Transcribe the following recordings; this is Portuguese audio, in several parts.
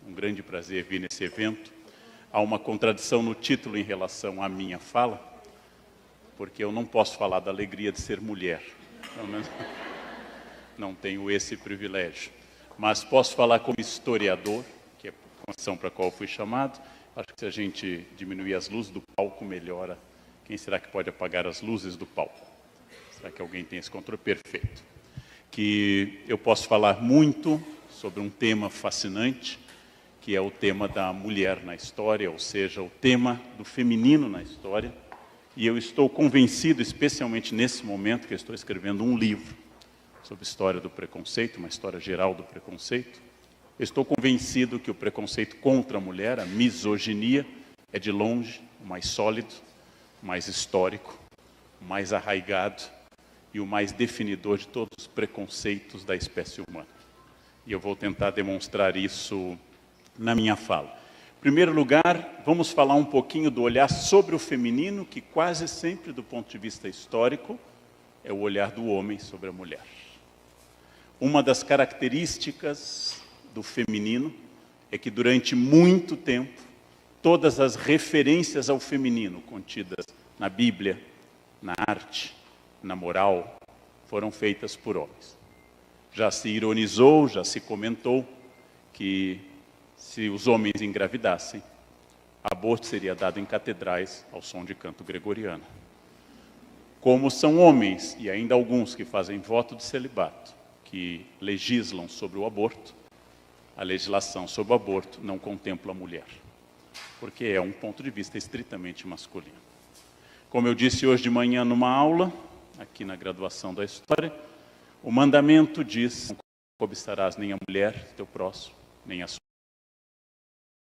um grande prazer vir nesse evento. Há uma contradição no título em relação à minha fala, porque eu não posso falar da alegria de ser mulher. Pelo menos não tenho esse privilégio. Mas posso falar como historiador, que é a função para a qual fui chamado. Acho que se a gente diminuir as luzes do palco, melhora. Quem será que pode apagar as luzes do palco? Será que alguém tem esse controle? Perfeito. Que eu posso falar muito sobre um tema fascinante, que é o tema da mulher na história, ou seja, o tema do feminino na história. E eu estou convencido, especialmente nesse momento que eu estou escrevendo um livro sobre história do preconceito, uma história geral do preconceito, eu estou convencido que o preconceito contra a mulher, a misoginia, é de longe o mais sólido, o mais histórico, o mais arraigado e o mais definidor de todos os preconceitos da espécie humana. E eu vou tentar demonstrar isso na minha fala. Em primeiro lugar, vamos falar um pouquinho do olhar sobre o feminino, que quase sempre, do ponto de vista histórico, é o olhar do homem sobre a mulher. Uma das características do feminino é que durante muito tempo, todas as referências ao feminino contidas na Bíblia, na arte, na moral, foram feitas por homens. Já se ironizou, já se comentou que se os homens engravidassem, aborto seria dado em catedrais ao som de canto gregoriano. Como são homens, e ainda alguns que fazem voto de celibato, que legislam sobre o aborto, a legislação sobre o aborto não contempla a mulher, porque é um ponto de vista estritamente masculino. Como eu disse hoje de manhã numa aula, aqui na graduação da História, o mandamento diz: não cobiçarás nem a mulher, teu próximo, nem as suas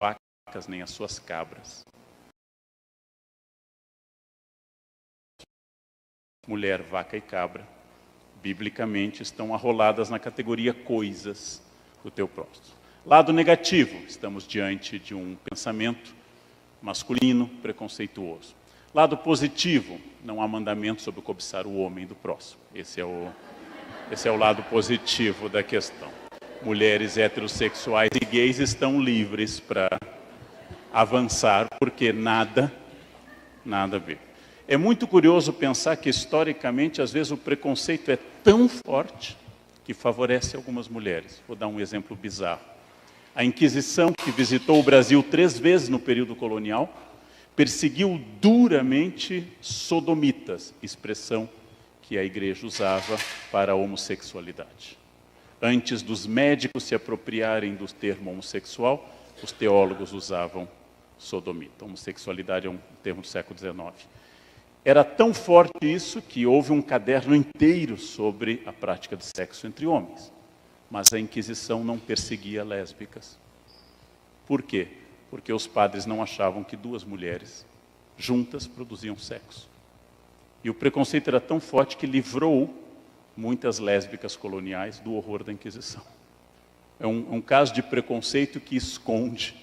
vacas, nem as suas cabras. Mulher, vaca e cabra, biblicamente, estão arroladas na categoria coisas do teu próximo. Lado negativo, estamos diante de um pensamento masculino, preconceituoso. Lado positivo, não há mandamento sobre cobiçar o homem do próximo. Esse é o lado positivo da questão. Mulheres heterossexuais e gays estão livres para avançar, porque nada a ver. É muito curioso pensar que, historicamente, às vezes o preconceito é tão forte que favorece algumas mulheres. Vou dar um exemplo bizarro. A Inquisição, que visitou o Brasil 3 vezes no período colonial, perseguiu duramente sodomitas, expressão que a igreja usava para a homossexualidade. Antes dos médicos se apropriarem do termo homossexual, os teólogos usavam sodomita. Homossexualidade é um termo do século XIX. Era tão forte isso que houve um caderno inteiro sobre a prática de sexo entre homens. Mas a Inquisição não perseguia lésbicas. Por quê? Porque os padres não achavam que 2 mulheres juntas produziam sexo. E o preconceito era tão forte que livrou muitas lésbicas coloniais do horror da Inquisição. É um caso de preconceito que esconde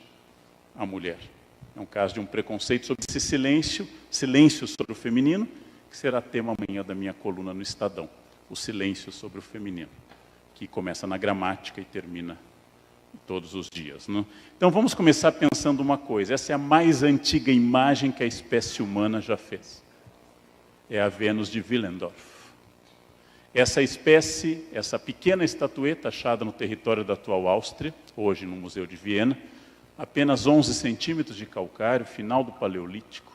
a mulher. É um caso de um preconceito sobre esse silêncio sobre o feminino, que será tema amanhã da minha coluna no Estadão. O silêncio sobre o feminino, que começa na gramática e termina todos os dias, né? Então vamos começar pensando uma coisa. Essa é a mais antiga imagem que a espécie humana já fez. É a Vênus de Willendorf. Essa espécie, essa pequena estatueta achada no território da atual Áustria, hoje no Museu de Viena, apenas 11 centímetros de calcário, final do Paleolítico.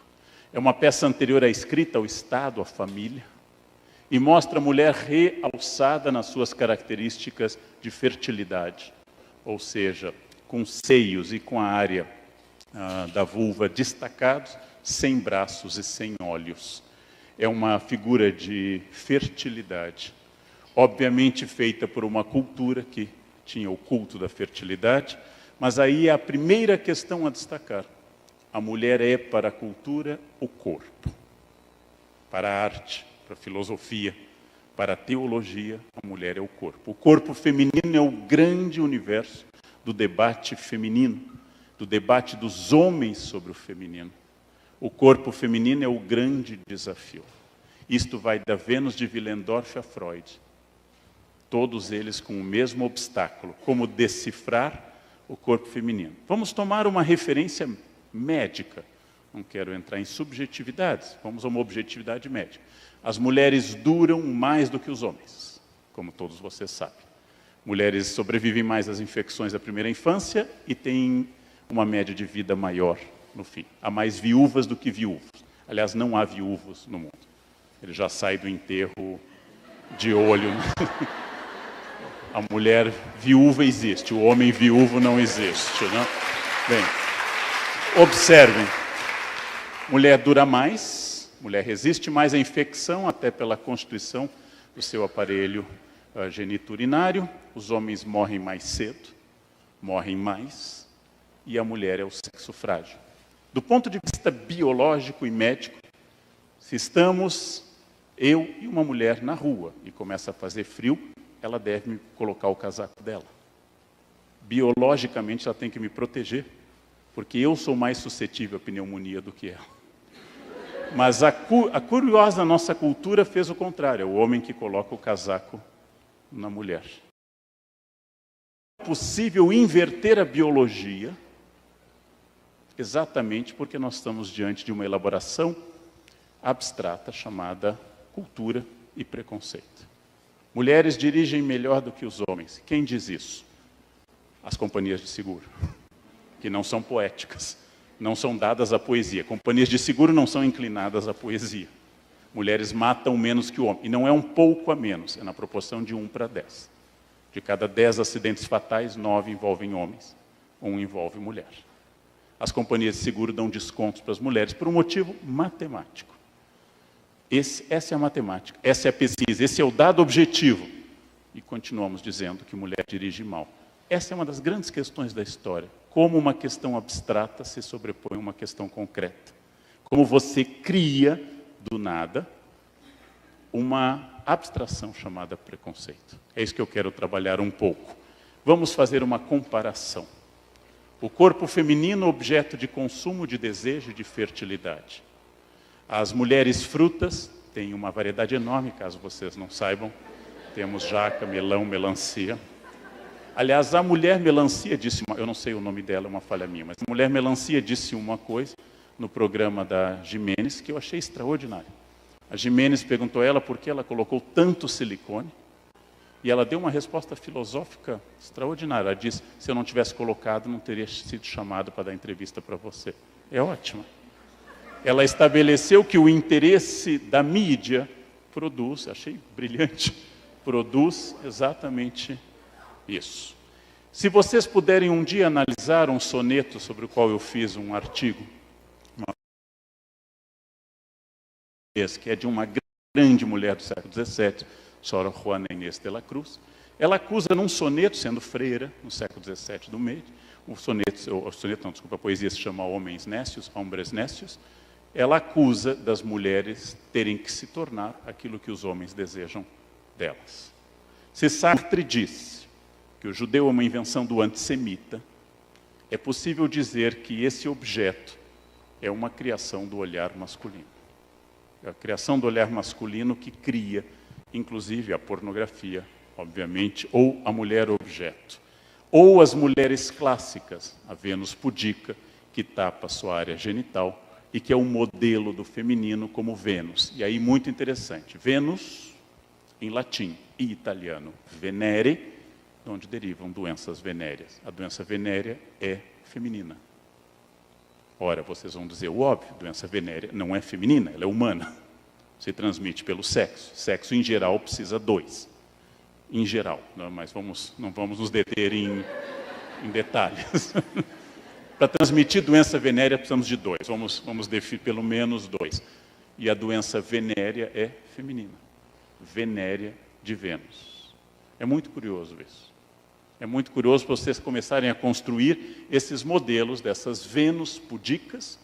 É uma peça anterior à escrita, ao Estado, à família, e mostra a mulher realçada nas suas características de fertilidade, ou seja, com seios e com a área da vulva destacados, sem braços e sem olhos. É uma figura de fertilidade, obviamente feita por uma cultura que tinha o culto da fertilidade, mas aí é a primeira questão a destacar. A mulher é, para a cultura, o corpo. Para a arte, para a filosofia, para a teologia, a mulher é o corpo. O corpo feminino é o grande universo do debate feminino, do debate dos homens sobre o feminino. O corpo feminino é o grande desafio. Isto vai da Vênus de Willendorf a Freud. Todos eles com o mesmo obstáculo, como decifrar o corpo feminino. Vamos tomar uma referência médica. Não quero entrar em subjetividades, vamos a uma objetividade médica. As mulheres duram mais do que os homens, como todos vocês sabem. Mulheres sobrevivem mais às infecções da primeira infância e têm uma média de vida maior no fim. Há mais viúvas do que viúvos. Aliás, não há viúvos no mundo. Ele já sai do enterro de olho. A mulher viúva existe, o homem viúvo não existe. Né? Bem, observem. Mulher dura mais, mulher resiste mais à infecção, até pela constituição do seu aparelho geniturinário. Os homens morrem mais cedo, morrem mais, e a mulher é o sexo frágil. Do ponto de vista biológico e médico, se estamos, eu e uma mulher na rua, e começa a fazer frio, ela deve me colocar o casaco dela. Biologicamente, ela tem que me proteger, porque eu sou mais suscetível à pneumonia do que ela. Mas a curiosa nossa cultura fez o contrário, é o homem que coloca o casaco na mulher. É possível inverter a biologia, exatamente porque nós estamos diante de uma elaboração abstrata chamada cultura e preconceito. Mulheres dirigem melhor do que os homens. Quem diz isso? As companhias de seguro, que não são poéticas. Não são dadas à poesia. Companhias de seguro não são inclinadas à poesia. Mulheres matam menos que o homem. E não é um pouco a menos, é na proporção de 1 para 10. De cada 10 acidentes fatais, 9 envolvem homens, 1 envolve mulher. As companhias de seguro dão descontos para as mulheres por um motivo matemático. Essa é a matemática, essa é a pesquisa, esse é o dado objetivo. E continuamos dizendo que mulher dirige mal. Essa é uma das grandes questões da história. Como uma questão abstrata se sobrepõe a uma questão concreta. Como você cria, do nada, uma abstração chamada preconceito. É isso que eu quero trabalhar um pouco. Vamos fazer uma comparação. O corpo feminino, objeto de consumo, de desejo e de fertilidade. As mulheres frutas têm uma variedade enorme, caso vocês não saibam. Temos jaca, melão, melancia. Aliás, a mulher melancia disse, eu não sei o nome dela, é uma falha minha, mas a mulher melancia disse uma coisa no programa da Gimenez que eu achei extraordinário. A Gimenez perguntou a ela por que ela colocou tanto silicone e ela deu uma resposta filosófica extraordinária. Ela disse, se eu não tivesse colocado, não teria sido chamado para dar entrevista para você. É ótima. Ela estabeleceu que o interesse da mídia produz, achei brilhante, produz exatamente isso. Se vocês puderem um dia analisar um soneto sobre o qual eu fiz um artigo, que é de uma grande mulher do século XVII, Sora Juana Inês de la Cruz, ela acusa num soneto, sendo freira, no século XVII do meio, a poesia se chama Homens Nécios, Hombres Nécios, ela acusa das mulheres terem que se tornar aquilo que os homens desejam delas. Se Sartre disse que o judeu é uma invenção do antissemita, é possível dizer que esse objeto é uma criação do olhar masculino. É a criação do olhar masculino que cria, inclusive, a pornografia, obviamente, ou a mulher objeto. Ou as mulheres clássicas, a Vênus pudica, que tapa sua área genital, e que é o modelo do feminino como Vênus. E aí, muito interessante, Vênus, em latim e italiano, Venere, de onde derivam doenças venéreas. A doença venérea é feminina. Ora, vocês vão dizer o óbvio, doença venérea não é feminina, ela é humana. Se transmite pelo sexo. Sexo, em geral, precisa 2. Em geral, mas não vamos nos deter em detalhes. Para transmitir doença venérea, precisamos de 2. Vamos definir pelo menos 2. E a doença venérea é feminina. Venérea de Vênus. É muito curioso isso. É muito curioso para vocês começarem a construir esses modelos dessas Vênus pudicas,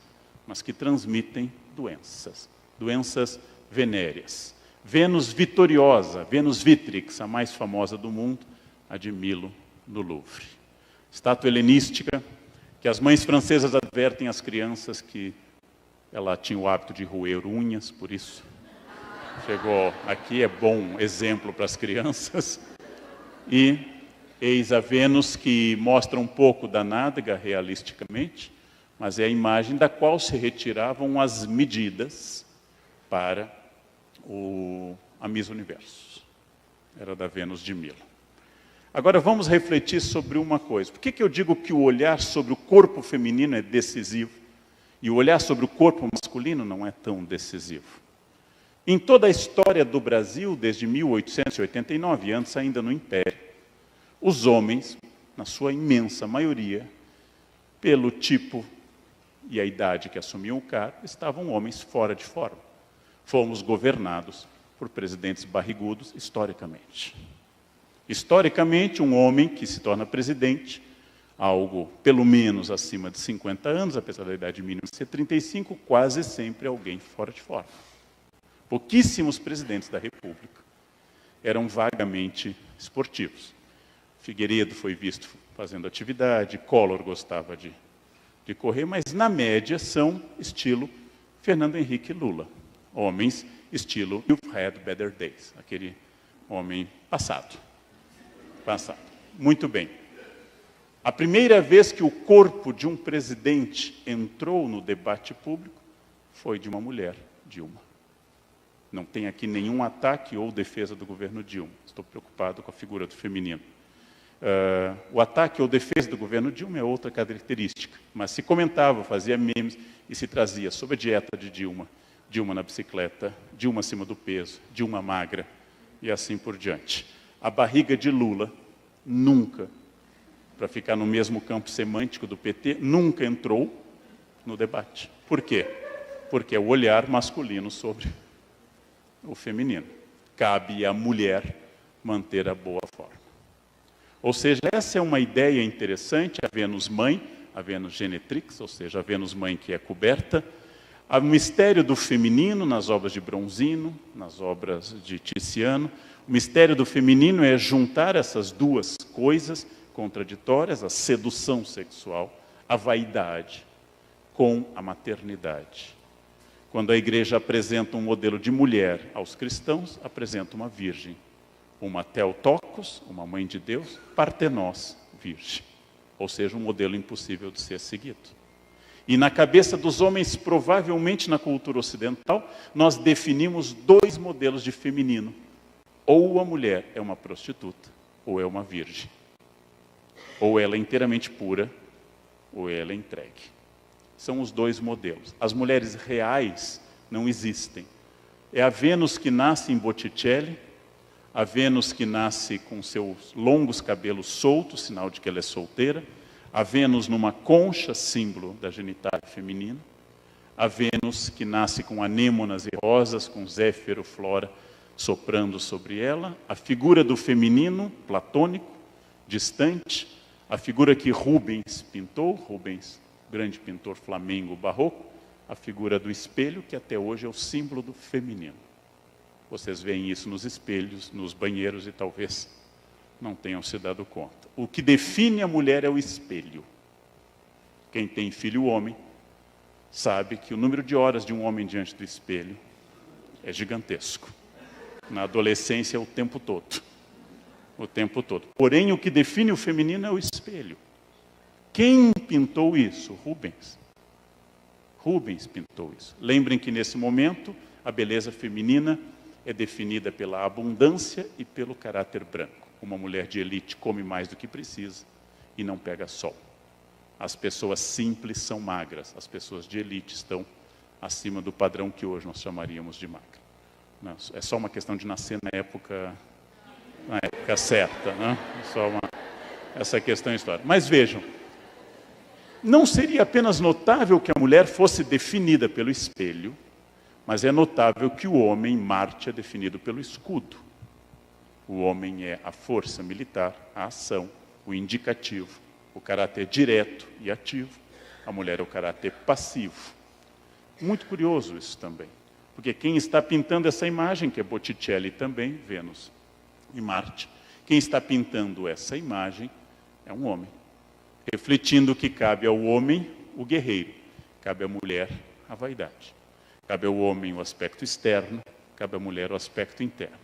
mas que transmitem doenças. Doenças venéreas. Vênus vitoriosa, Vênus Vitrix, a mais famosa do mundo, a de Milo, no Louvre. Estátua helenística, que as mães francesas advertem às crianças que ela tinha o hábito de roer unhas, por isso chegou aqui, é bom exemplo para as crianças. E Eis a Vênus, que mostra um pouco da nádega realisticamente, mas é a imagem da qual se retiravam as medidas para a Miss Universo. Era da Vênus de Milo. Agora vamos refletir sobre uma coisa. Por que eu digo que o olhar sobre o corpo feminino é decisivo e o olhar sobre o corpo masculino não é tão decisivo? Em toda a história do Brasil, desde 1889, antes ainda no Império, os homens, na sua imensa maioria, pelo tipo e a idade que assumiam o cargo, estavam homens fora de forma. Fomos governados por presidentes barrigudos historicamente. Historicamente, um homem que se torna presidente, algo pelo menos acima de 50 anos, apesar da idade mínima ser 35, quase sempre alguém fora de forma. Pouquíssimos presidentes da República eram vagamente esportivos. Figueiredo foi visto fazendo atividade, Collor gostava de correr, mas na média são estilo Fernando Henrique Lula. Homens estilo You've Had Better Days, aquele homem passado. Muito bem. A primeira vez que o corpo de um presidente entrou no debate público foi de uma mulher, Dilma. Não tem aqui nenhum ataque ou defesa do governo Dilma. Estou preocupado com a figura do feminino. O ataque ou defesa do governo Dilma é outra característica. Mas se comentava, fazia memes e se trazia sobre a dieta de Dilma, Dilma na bicicleta, Dilma acima do peso, Dilma magra e assim por diante. A barriga de Lula nunca, para ficar no mesmo campo semântico do PT, nunca entrou no debate. Por quê? Porque é o olhar masculino sobre o feminino. Cabe à mulher manter a boa forma. Ou seja, essa é uma ideia interessante, a Vênus mãe, a Vênus genetrix, ou seja, a Vênus mãe que é coberta, o mistério do feminino nas obras de Bronzino, nas obras de Tiziano. O mistério do feminino é juntar essas duas coisas contraditórias, a sedução sexual, a vaidade, com a maternidade. Quando a igreja apresenta um modelo de mulher aos cristãos, apresenta uma virgem. Uma Theotokos, uma mãe de Deus, Partenós, virgem. Ou seja, um modelo impossível de ser seguido. E na cabeça dos homens, provavelmente na cultura ocidental, nós definimos dois modelos de feminino. Ou a mulher é uma prostituta, ou é uma virgem. Ou ela é inteiramente pura, ou ela é entregue. São os dois modelos. As mulheres reais não existem. É a Vênus que nasce em Botticelli, a Vênus que nasce com seus longos cabelos soltos, sinal de que ela é solteira, a Vênus numa concha, símbolo da genitália feminina, a Vênus que nasce com anêmonas e rosas, com Zéfiro, Flora, soprando sobre ela, a figura do feminino, platônico, distante, a figura que Rubens pintou, Rubens, grande pintor flamengo barroco, a figura do espelho, que até hoje é o símbolo do feminino. Vocês veem isso nos espelhos, nos banheiros e talvez não tenham se dado conta. O que define a mulher é o espelho. Quem tem filho homem sabe que o número de horas de um homem diante do espelho é gigantesco. Na adolescência é o tempo todo. O tempo todo. Porém, o que define o feminino é o espelho. Quem pintou isso? Rubens. Rubens pintou isso. Lembrem que nesse momento a beleza feminina é definida pela abundância e pelo caráter branco. Uma mulher de elite come mais do que precisa e não pega sol. As pessoas simples são magras, as pessoas de elite estão acima do padrão que hoje nós chamaríamos de magra. Não, é só uma questão de nascer na época certa, né? É só essa questão histórica. Mas vejam, não seria apenas notável que a mulher fosse definida pelo espelho, mas é notável que o homem, Marte, é definido pelo escudo. O homem é a força militar, a ação, o indicativo, o caráter direto e ativo. A mulher é o caráter passivo. Muito curioso isso também. Porque quem está pintando essa imagem, que é Botticelli também, Vênus e Marte, quem está pintando essa imagem é um homem. Refletindo que cabe ao homem o guerreiro, cabe à mulher a vaidade. Cabe ao homem o aspecto externo, cabe à mulher o aspecto interno.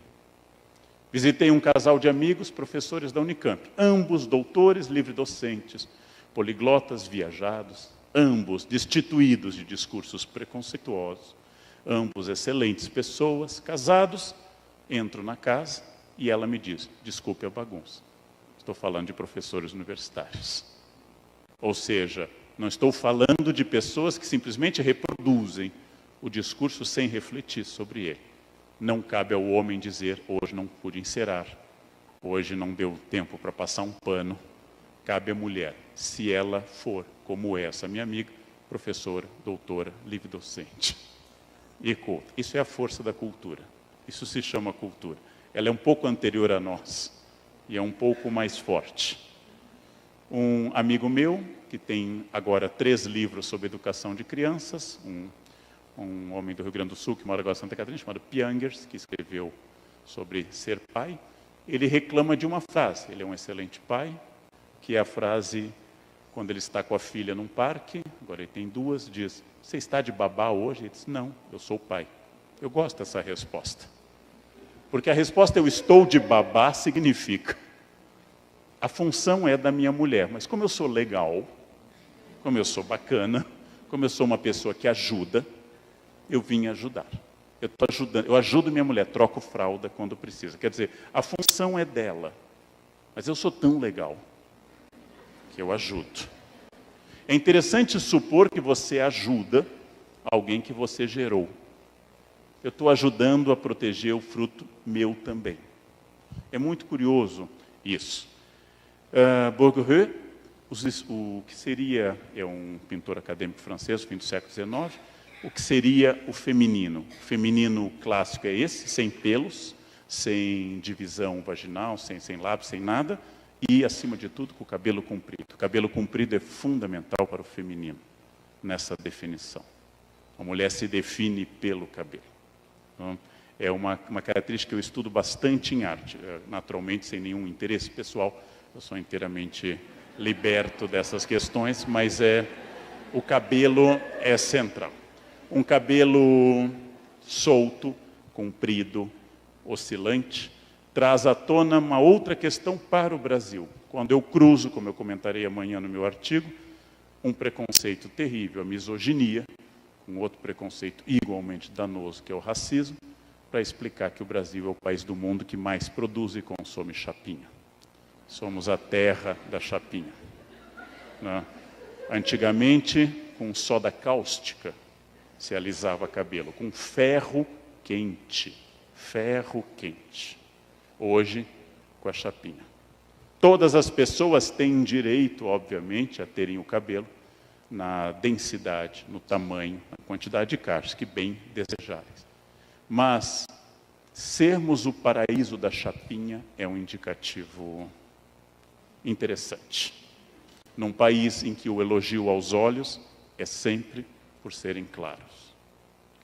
Visitei um casal de amigos, professores da Unicamp, ambos doutores, livre-docentes, poliglotas viajados, ambos destituídos de discursos preconceituosos, ambos excelentes pessoas, casados. Entro na casa e ela me diz: desculpe a bagunça, estou falando de professores universitários. Ou seja, não estou falando de pessoas que simplesmente reproduzem o discurso sem refletir sobre ele. Não cabe ao homem dizer: hoje não pude encerar, hoje não deu tempo para passar um pano. Cabe à mulher, se ela for como essa minha amiga, professora, doutora, livre-docente e culta. Isso é a força da cultura. Isso se chama cultura. Ela é um pouco anterior a nós e é um pouco mais forte. Um amigo meu, que tem agora 3 livros sobre educação de crianças, um homem do Rio Grande do Sul, que mora agora em Santa Catarina, chamado Piangers, que escreveu sobre ser pai, ele reclama de uma frase. Ele é um excelente pai, que é a frase, quando ele está com a filha num parque, agora ele tem 2, diz: você está de babá hoje? Ele diz: não, eu sou pai. Eu gosto dessa resposta. Porque a resposta "eu estou de babá" significa: a função é da minha mulher, mas como eu sou legal, como eu sou bacana, como eu sou uma pessoa que ajuda, eu vim ajudar. Eu ajudo minha mulher, troco fralda quando precisa. Quer dizer, a função é dela, mas eu sou tão legal que eu ajudo. É interessante supor que você ajuda alguém que você gerou. Eu estou ajudando a proteger o fruto meu também. É muito curioso isso. Bourdieu, o que seria, é um pintor acadêmico francês, fim do século XIX, o que seria o feminino. O feminino clássico é esse, sem pelos, sem divisão vaginal, sem lábios, sem nada, e, acima de tudo, com o cabelo comprido. O cabelo comprido é fundamental para o feminino, nessa definição. A mulher se define pelo cabelo. Então, é uma característica que eu estudo bastante em arte, naturalmente sem nenhum interesse pessoal. Eu sou inteiramente liberto dessas questões, mas o cabelo é central. Um cabelo solto, comprido, oscilante, traz à tona uma outra questão para o Brasil. Quando eu cruzo, como eu comentarei amanhã no meu artigo, um preconceito terrível, a misoginia, um outro preconceito igualmente danoso, que é o racismo, para explicar que o Brasil é o país do mundo que mais produz e consome chapinha. Somos a terra da chapinha. Né? Antigamente, com soda cáustica, se alisava cabelo, com ferro quente. Ferro quente. Hoje, com a chapinha. Todas as pessoas têm direito, obviamente, a terem o cabelo na densidade, no tamanho, na quantidade de cachos que bem desejáveis. Mas sermos o paraíso da chapinha é um indicativo interessante. Num país em que o elogio aos olhos é sempre por serem claros.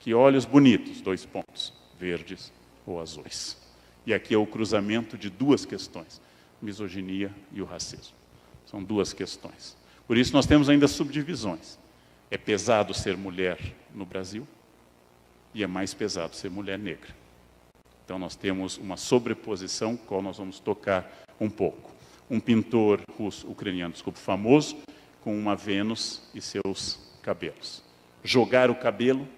Que olhos bonitos, 2 pontos, verdes ou azuis. E aqui é o cruzamento de 2 questões, misoginia e o racismo. São 2 questões. Por isso nós temos ainda subdivisões. É pesado ser mulher no Brasil e é mais pesado ser mulher negra. Então nós temos uma sobreposição, qual nós vamos tocar um pouco. Um pintor ucraniano, famoso, com uma Vênus e seus cabelos. Jogar o cabelo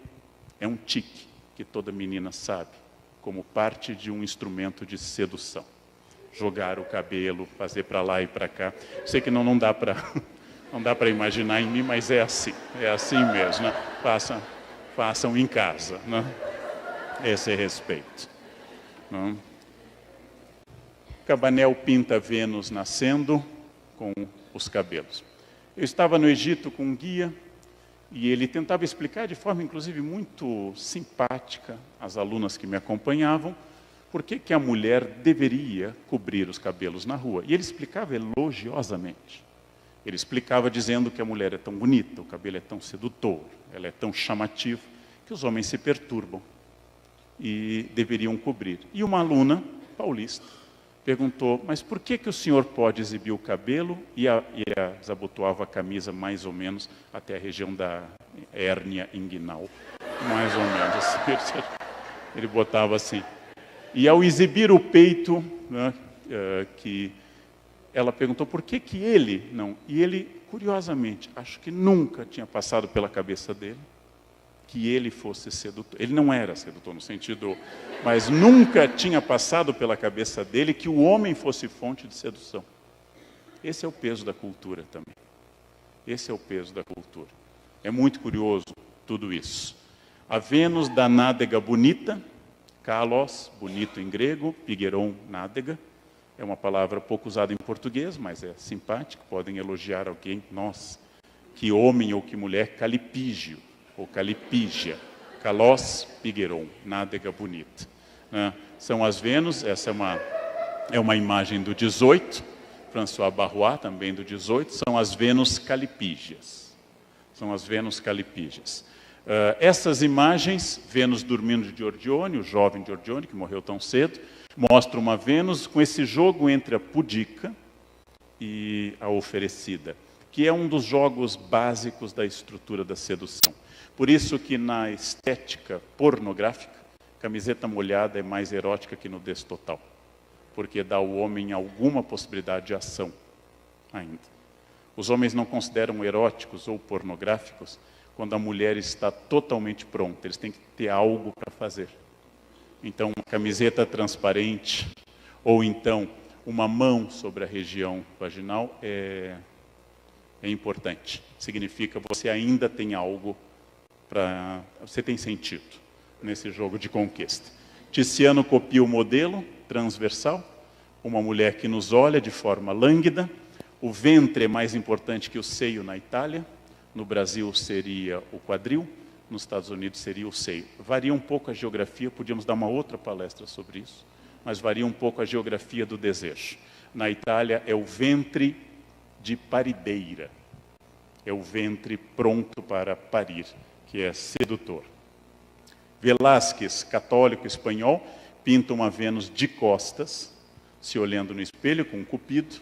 é um tique que toda menina sabe, como parte de um instrumento de sedução. Jogar o cabelo, fazer para lá e para cá. Sei que não dá para não dá para imaginar em mim, mas é assim mesmo. Né? Façam em casa. Né? Esse é respeito. Né? Cabanel pinta Vênus nascendo com os cabelos. Eu estava no Egito com um guia e ele tentava explicar de forma, inclusive, muito simpática às alunas que me acompanhavam por que a mulher deveria cobrir os cabelos na rua. E ele explicava elogiosamente. Ele explicava dizendo que a mulher é tão bonita, o cabelo é tão sedutor, ela é tão chamativa, que os homens se perturbam e deveriam cobrir. E uma aluna paulista perguntou: mas por que o senhor pode exibir o cabelo? E desabotoava a camisa mais ou menos até a região da hérnia inguinal. Mais ou menos assim. Ele botava assim. E ao exibir o peito, né, que ela perguntou por que ele não. E ele, curiosamente, acho que nunca tinha passado pela cabeça dele que ele fosse sedutor. Ele não era sedutor no sentido, mas nunca tinha passado pela cabeça dele que o homem fosse fonte de sedução. Esse é o peso da cultura também. Esse é o peso da cultura. É muito curioso tudo isso. A Vênus da nádega bonita, kalos, bonito em grego, pigeron, nádega. É uma palavra pouco usada em português, mas é simpática. Podem elogiar alguém. Nossa, que homem ou que mulher, calipígio, ou calipígia. Kalos, pigeron, nádega bonita. São as Vênus, essa é uma imagem do 18, François Barrois, também do 18, são as Vênus calipígias. São as Vênus calipígias. Essas imagens, Vênus dormindo de Giorgione, o jovem Giorgione, que morreu tão cedo, mostra uma Vênus com esse jogo entre a pudica e a oferecida, que é um dos jogos básicos da estrutura da sedução. Por isso que na estética pornográfica, camiseta molhada é mais erótica que nudez total, porque dá ao homem alguma possibilidade de ação ainda. Os homens não consideram eróticos ou pornográficos quando a mulher está totalmente pronta, eles têm que ter algo para fazer. Então, uma camiseta transparente, ou então uma mão sobre a região vaginal é importante. Significa que você ainda tem algo para... Você tem sentido nesse jogo de conquista. Tiziano copia o modelo transversal, uma mulher que nos olha de forma lânguida. O ventre é mais importante que o seio na Itália. No Brasil seria o quadril, nos Estados Unidos seria o seio. Varia um pouco a geografia, podíamos dar uma outra palestra sobre isso, mas varia um pouco a geografia do desejo. Na Itália é o ventre de parideira, é o ventre pronto para parir, que é sedutor. Velázquez, católico espanhol, pinta uma Vênus de costas, se olhando no espelho com um cupido,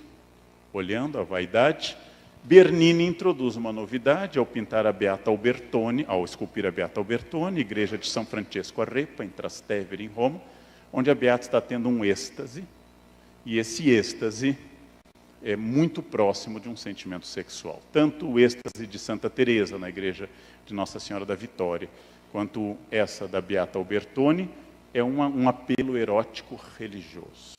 olhando a vaidade. Bernini introduz uma novidade ao pintar a Beata Albertone, ao esculpir a Beata Albertone, igreja de São Francesco a Repa, em Trastevere, em Roma, onde a Beata está tendo um êxtase, e esse êxtase é muito próximo de um sentimento sexual. Tanto o êxtase de Santa Teresa, na igreja de Nossa Senhora da Vitória, quanto essa da Beata Albertone, é um apelo erótico religioso.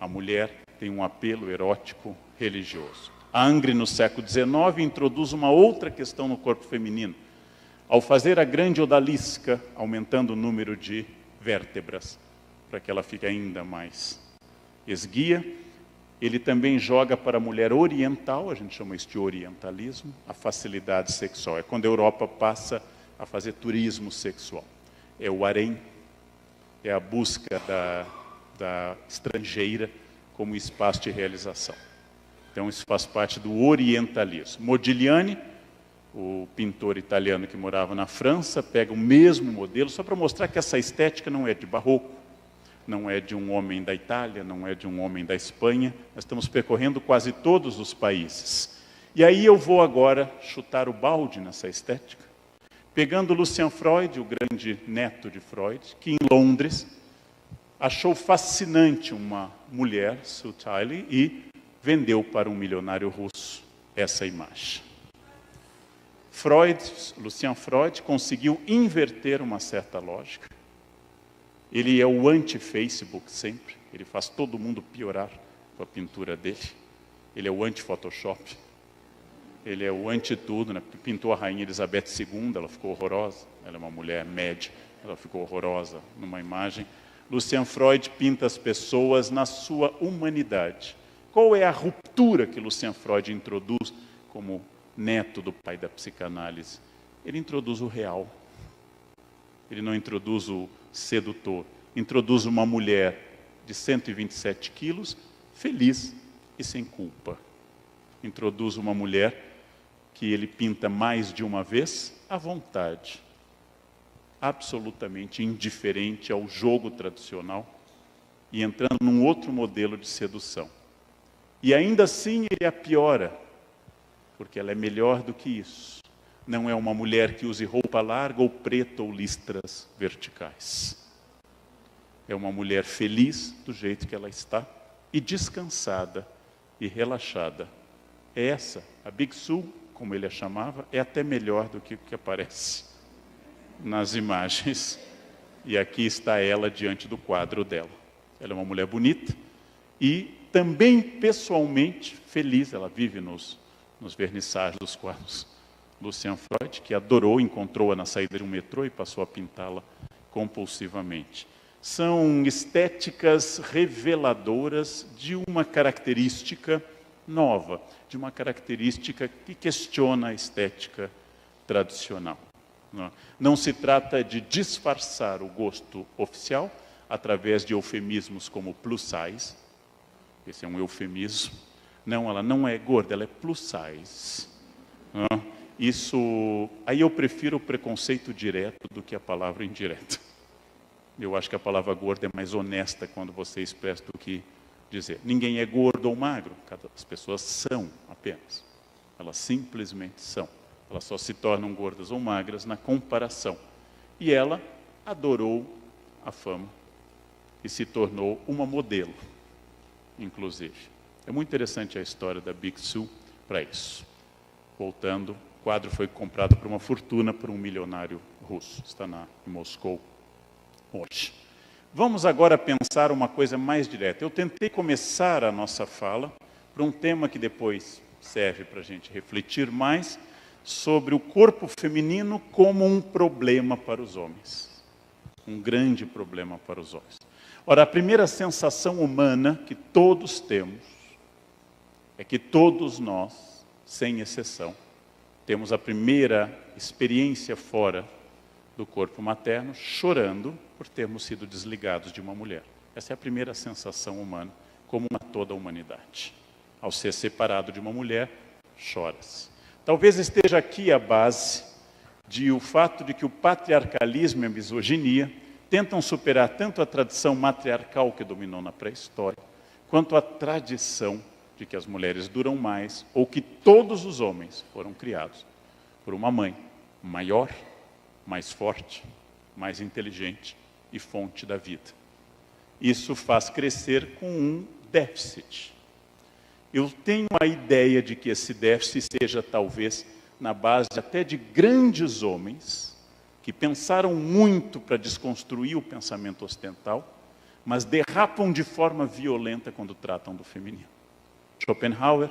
A mulher tem um apelo erótico religioso. A Angre, no século XIX, introduz uma outra questão no corpo feminino. Ao fazer a grande odalisca, aumentando o número de vértebras, para que ela fique ainda mais esguia, ele também joga para a mulher oriental, a gente chama isso de orientalismo, a facilidade sexual. É quando a Europa passa a fazer turismo sexual. É o harém, é a busca da estrangeira como espaço de realização. Então isso faz parte do orientalismo. Modigliani, o pintor italiano que morava na França, pega o mesmo modelo, só para mostrar que essa estética não é de barroco, não é de um homem da Itália, não é de um homem da Espanha. Nós estamos percorrendo quase todos os países. E aí eu vou agora chutar o balde nessa estética, pegando Lucian Freud, o grande neto de Freud, que em Londres achou fascinante uma mulher, Sue Tiley, e vendeu para um milionário russo essa imagem. Lucian Freud, conseguiu inverter uma certa lógica. Ele é o anti-Facebook sempre, ele faz todo mundo piorar com a pintura dele. Ele é o anti-Photoshop, ele é o anti-tudo, né? Pintou a rainha Elizabeth II, ela ficou horrorosa, ela é uma mulher média, ela ficou horrorosa numa imagem. Lucian Freud pinta as pessoas na sua humanidade. Qual é a ruptura que Lucian Freud introduz como neto do pai da psicanálise? Ele introduz o real. Ele não introduz o sedutor. Introduz uma mulher de 127 quilos, feliz e sem culpa. Introduz uma mulher que ele pinta mais de uma vez à vontade. Absolutamente indiferente ao jogo tradicional e entrando num outro modelo de sedução. E ainda assim ele a piora, porque ela é melhor do que isso. Não é uma mulher que use roupa larga ou preta ou listras verticais. é uma mulher feliz do jeito que ela está, e descansada e relaxada. Essa, a Biksu, como ele a chamava, é até melhor do que o que aparece nas imagens. E aqui está ela diante do quadro dela. Ela é uma mulher bonita e também pessoalmente feliz. Ela vive nos vernissagens dos quadros. Lucian Freud, que adorou, encontrou-a na saída de um metrô e passou a pintá-la compulsivamente. São estéticas reveladoras de uma característica nova, de uma característica que questiona a estética tradicional. Não se trata de disfarçar o gosto oficial através de eufemismos como plus size. Esse é um eufemismo. Não, ela não é gorda, ela é plus size. Aí eu prefiro o preconceito direto do que a palavra indireta. Eu acho que a palavra gorda é mais honesta quando você expressa do que dizer. Ninguém é gordo ou magro, as pessoas são apenas. Elas simplesmente são. Elas só se tornam gordas ou magras na comparação. E ela adorou a fama e se tornou uma modelo, inclusive. É muito interessante a história da Biksu para isso. Voltando, o quadro foi comprado por uma fortuna por um milionário russo. Está em Moscou hoje. Vamos agora pensar uma coisa mais direta. Eu tentei começar a nossa fala por um tema que depois serve para a gente refletir mais sobre o corpo feminino como um problema para os homens. Um grande problema para os homens. Ora, a primeira sensação humana que todos temos é que todos nós, sem exceção, temos a primeira experiência fora do corpo materno, chorando por termos sido desligados de uma mulher. Essa é a primeira sensação humana, comum a toda a humanidade. Ao ser separado de uma mulher, choras. Talvez esteja aqui a base o fato de que o patriarcalismo e a misoginia tentam superar tanto a tradição matriarcal que dominou na pré-história, quanto a tradição de que as mulheres duram mais, ou que todos os homens foram criados por uma mãe maior, mais forte, mais inteligente e fonte da vida. Isso faz crescer com um déficit. Eu tenho a ideia de que esse déficit seja talvez na base até de grandes homens que pensaram muito para desconstruir o pensamento ocidental, mas derrapam de forma violenta quando tratam do feminino. Schopenhauer,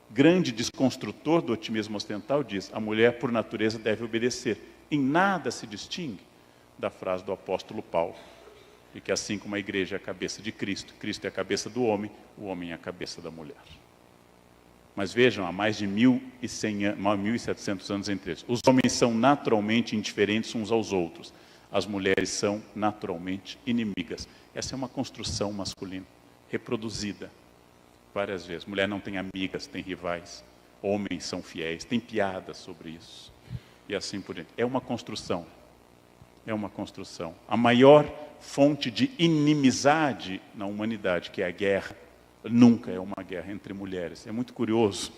grande desconstrutor do otimismo ocidental, diz: a mulher por natureza deve obedecer. Em nada se distingue da frase do apóstolo Paulo, de que assim como a igreja é a cabeça de Cristo, Cristo é a cabeça do homem, o homem é a cabeça da mulher. Mas vejam, há mais de 1.700 anos entre eles. Os homens são naturalmente indiferentes uns aos outros. As mulheres são naturalmente inimigas. Essa é uma construção masculina, reproduzida várias vezes. Mulher não tem amigas, tem rivais. Homens são fiéis, tem piadas sobre isso. E assim por diante. É uma construção. É uma construção. A maior fonte de inimizade na humanidade, que é a guerra, nunca é uma guerra entre mulheres. É muito curioso,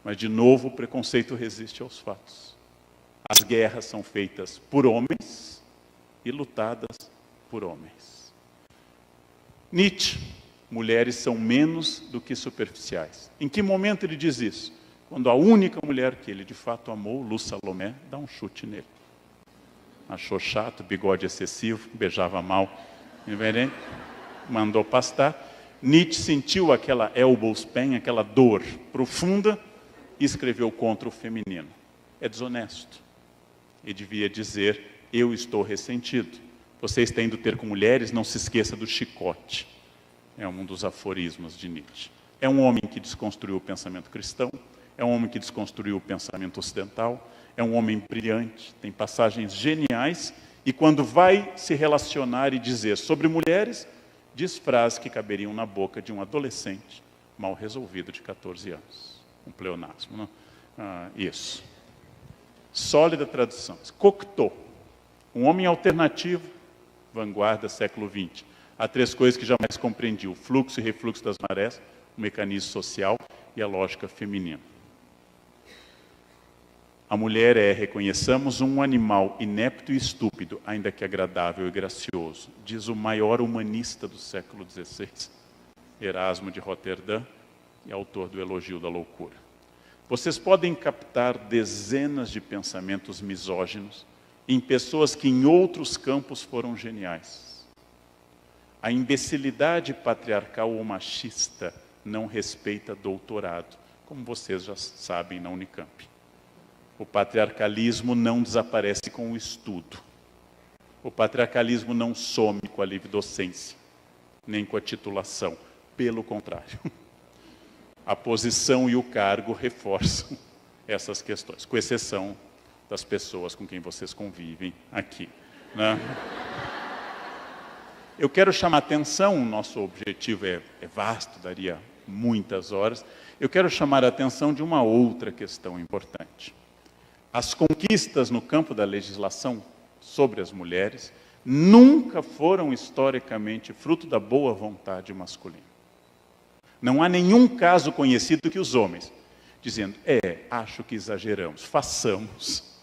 mas de novo o preconceito resiste aos fatos. As guerras são feitas por homens e lutadas por homens. Nietzsche, mulheres são menos do que superficiais. Em que momento ele diz isso? Quando a única mulher que ele de fato amou, Lu Salomé, dá um chute nele. Achou chato, bigode excessivo, beijava mal, mandou pastar. Nietzsche sentiu aquela elbows pain, aquela dor profunda, e escreveu contra o feminino. É desonesto. Ele devia dizer: eu estou ressentido. Você está indo ter com mulheres, não se esqueça do chicote. É um dos aforismos de Nietzsche. É um homem que desconstruiu o pensamento cristão, é um homem que desconstruiu o pensamento ocidental, é um homem brilhante, tem passagens geniais, e quando vai se relacionar e dizer sobre mulheres, diz frases que caberiam na boca de um adolescente mal resolvido de 14 anos. Um pleonasmo, não? Isso. Sólida tradução. Cocteau, um homem alternativo, vanguarda, século XX. Há três coisas que jamais compreendi: o fluxo e refluxo das marés, o mecanismo social e a lógica feminina. A mulher é, reconheçamos, um animal inepto e estúpido, ainda que agradável e gracioso, diz o maior humanista do século XVI, Erasmo de Roterdã, e autor do Elogio da Loucura. Vocês podem captar dezenas de pensamentos misóginos em pessoas que em outros campos foram geniais. A imbecilidade patriarcal ou machista não respeita doutorado, como vocês já sabem na Unicamp. O patriarcalismo não desaparece com o estudo. O patriarcalismo não some com a livre docência, nem com a titulação. Pelo contrário. A posição e o cargo reforçam essas questões, com exceção das pessoas com quem vocês convivem aqui, né? Eu quero chamar a atenção, o nosso objetivo é vasto, daria muitas horas. Eu quero chamar a atenção de uma outra questão importante. As conquistas no campo da legislação sobre as mulheres nunca foram historicamente fruto da boa vontade masculina. Não há nenhum caso conhecido que os homens, dizendo, acho que exageramos, façamos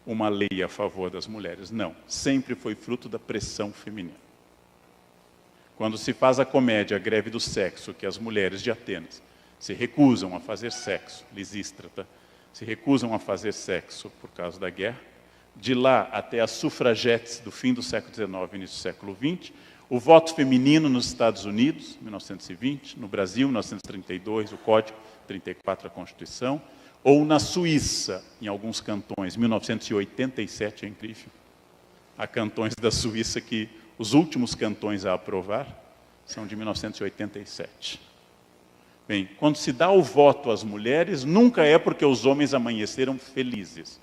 uma lei a favor das mulheres. Não, sempre foi fruto da pressão feminina. Quando se faz a comédia A Greve do Sexo, que as mulheres de Atenas se recusam a fazer sexo, Lisístrata, se recusam a fazer sexo por causa da guerra, de lá até as sufragetes do fim do século XIX e início do século XX, o voto feminino nos Estados Unidos, 1920, no Brasil, 1932, o Código, 34, a Constituição, ou na Suíça, em alguns cantões, 1987, é incrível. Há cantões da Suíça que os últimos cantões a aprovar são de 1987. Bem, quando se dá o voto às mulheres, nunca é porque os homens amanheceram felizes,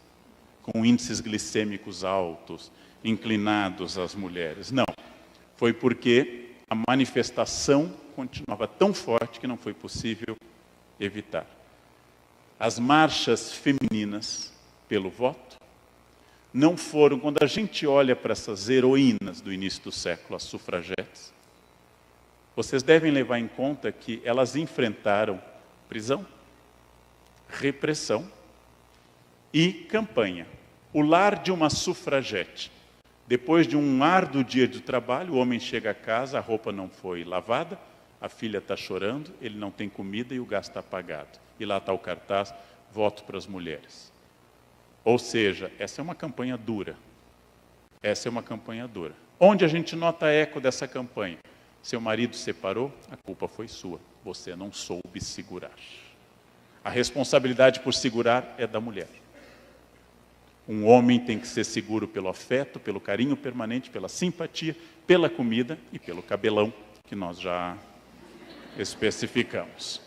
com índices glicêmicos altos, inclinados às mulheres. Não. Foi porque a manifestação continuava tão forte que não foi possível evitar. As marchas femininas pelo voto não foram, quando a gente olha para essas heroínas do início do século, as sufragetes, vocês devem levar em conta que elas enfrentaram prisão, repressão e campanha. O lar de uma sufragete. Depois de um árduo dia de trabalho, o homem chega a casa, a roupa não foi lavada, a filha está chorando, ele não tem comida e o gás está apagado. E lá está o cartaz, voto para as mulheres. Ou seja, essa é uma campanha dura. Essa é uma campanha dura. Onde a gente nota eco dessa campanha? Seu marido separou, a culpa foi sua. Você não soube segurar. A responsabilidade por segurar é da mulher. Um homem tem que ser seguro pelo afeto, pelo carinho permanente, pela simpatia, pela comida e pelo cabelão, que nós já especificamos.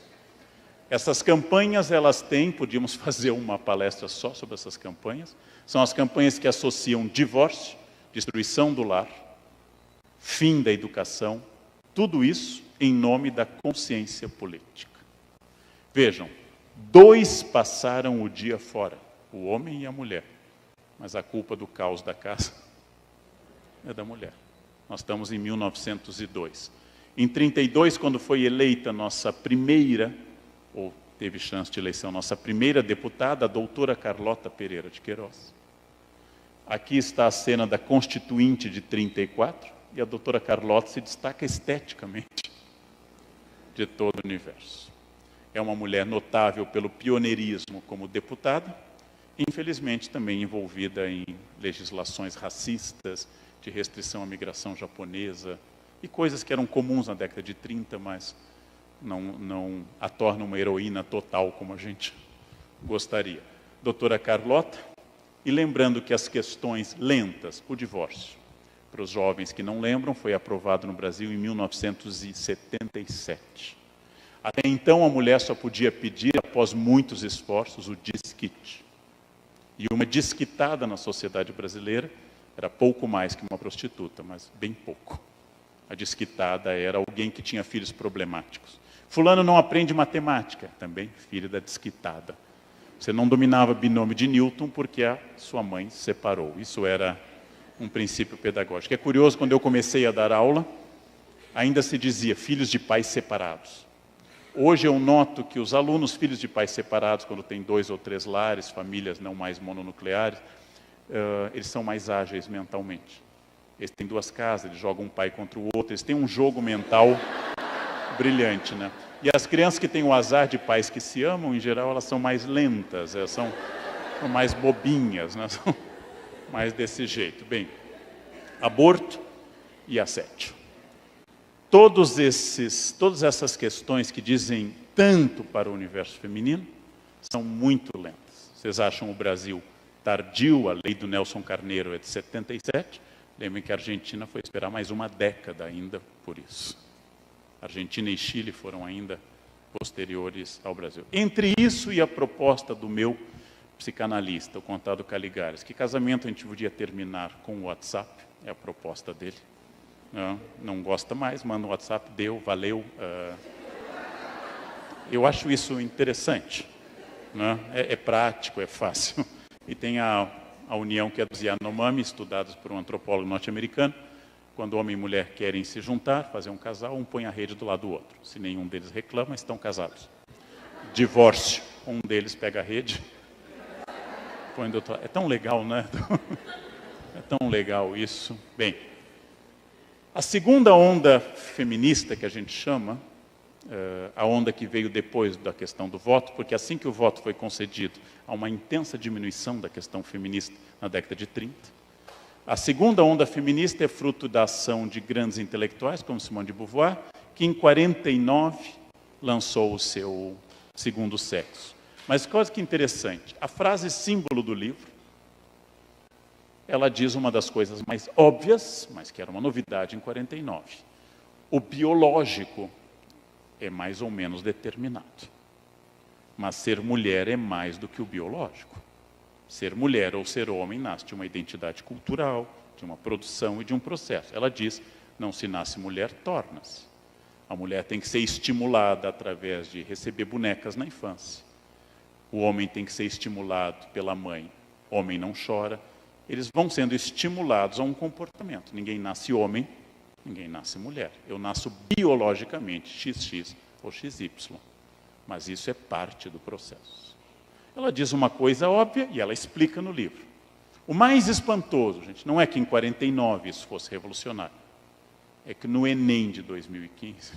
Essas campanhas, elas têm, podíamos fazer uma palestra só sobre essas campanhas, são as campanhas que associam divórcio, destruição do lar, fim da educação, tudo isso em nome da consciência política. Vejam, 2 passaram o dia fora, o homem e a mulher, mas a culpa do caos da casa é da mulher. Nós estamos em 1902. Em 32, quando foi eleita nossa primeira, ou teve chance de eleição, nossa primeira deputada, a doutora Carlota Pereira de Queiroz. Aqui está a cena da Constituinte de 34, e a doutora Carlota se destaca esteticamente de todo o universo. É uma mulher notável pelo pioneirismo como deputada, infelizmente também envolvida em legislações racistas, de restrição à migração japonesa, e coisas que eram comuns na década de 30, mas não a tornam uma heroína total como a gente gostaria. Doutora Carlota, e lembrando que as questões lentas, o divórcio, para os jovens que não lembram, foi aprovado no Brasil em 1977. Até então a mulher só podia pedir, após muitos esforços, o desquite. E uma desquitada na sociedade brasileira era pouco mais que uma prostituta, mas bem pouco. A desquitada era alguém que tinha filhos problemáticos. Fulano não aprende matemática, também filho da desquitada. Você não dominava binômio de Newton porque a sua mãe se separou. Isso era um princípio pedagógico. É curioso, quando eu comecei a dar aula, ainda se dizia filhos de pais separados. Hoje eu noto que os alunos, filhos de pais separados, quando tem 2 ou 3 lares, famílias não mais mononucleares, eles são mais ágeis mentalmente. Eles têm 2 casas, eles jogam um pai contra o outro, eles têm um jogo mental brilhante, né? E as crianças que têm o azar de pais que se amam, em geral, elas são mais lentas, elas são mais bobinhas, né? São mais desse jeito. Bem, aborto e assédio. Todas essas questões que dizem tanto para o universo feminino são muito lentas. Vocês acham o Brasil tardio? A lei do Nelson Carneiro é de 77. Lembrem que a Argentina foi esperar mais uma década ainda por isso. Argentina e Chile foram ainda posteriores ao Brasil. Entre isso e a proposta do meu psicanalista, o Contado Caligares, que casamento a gente podia terminar com o WhatsApp, é a proposta dele. Não gosta mais, manda um WhatsApp, deu, valeu. Eu acho isso interessante. Né? É prático, é fácil. E tem a união que é dos Yanomami, estudados por um antropólogo norte-americano. Quando homem e mulher querem se juntar, fazer um casal, um põe a rede do lado do outro. Se nenhum deles reclama, estão casados. Divórcio, um deles pega a rede, põe do outro lado. É tão legal, né? É tão legal isso. Bem, a segunda onda feminista que a gente chama, a onda que veio depois da questão do voto, porque assim que o voto foi concedido, há uma intensa diminuição da questão feminista na década de 30. A segunda onda feminista é fruto da ação de grandes intelectuais, como Simone de Beauvoir, que em 49 lançou o seu Segundo Sexo. Mas coisa que interessante, a frase símbolo do livro, ela diz uma das coisas mais óbvias, mas que era uma novidade em 49. O biológico é mais ou menos determinado. Mas ser mulher é mais do que o biológico. Ser mulher ou ser homem nasce de uma identidade cultural, de uma produção e de um processo. Ela diz, não se nasce mulher, torna-se. A mulher tem que ser estimulada através de receber bonecas na infância. O homem tem que ser estimulado pela mãe. Homem não chora. Eles vão sendo estimulados a um comportamento. Ninguém nasce homem, ninguém nasce mulher. Eu nasço biologicamente, XX ou XY. Mas isso é parte do processo. Ela diz uma coisa óbvia e ela explica no livro. O mais espantoso, gente, não é que em 49 isso fosse revolucionário. É que no Enem de 2015,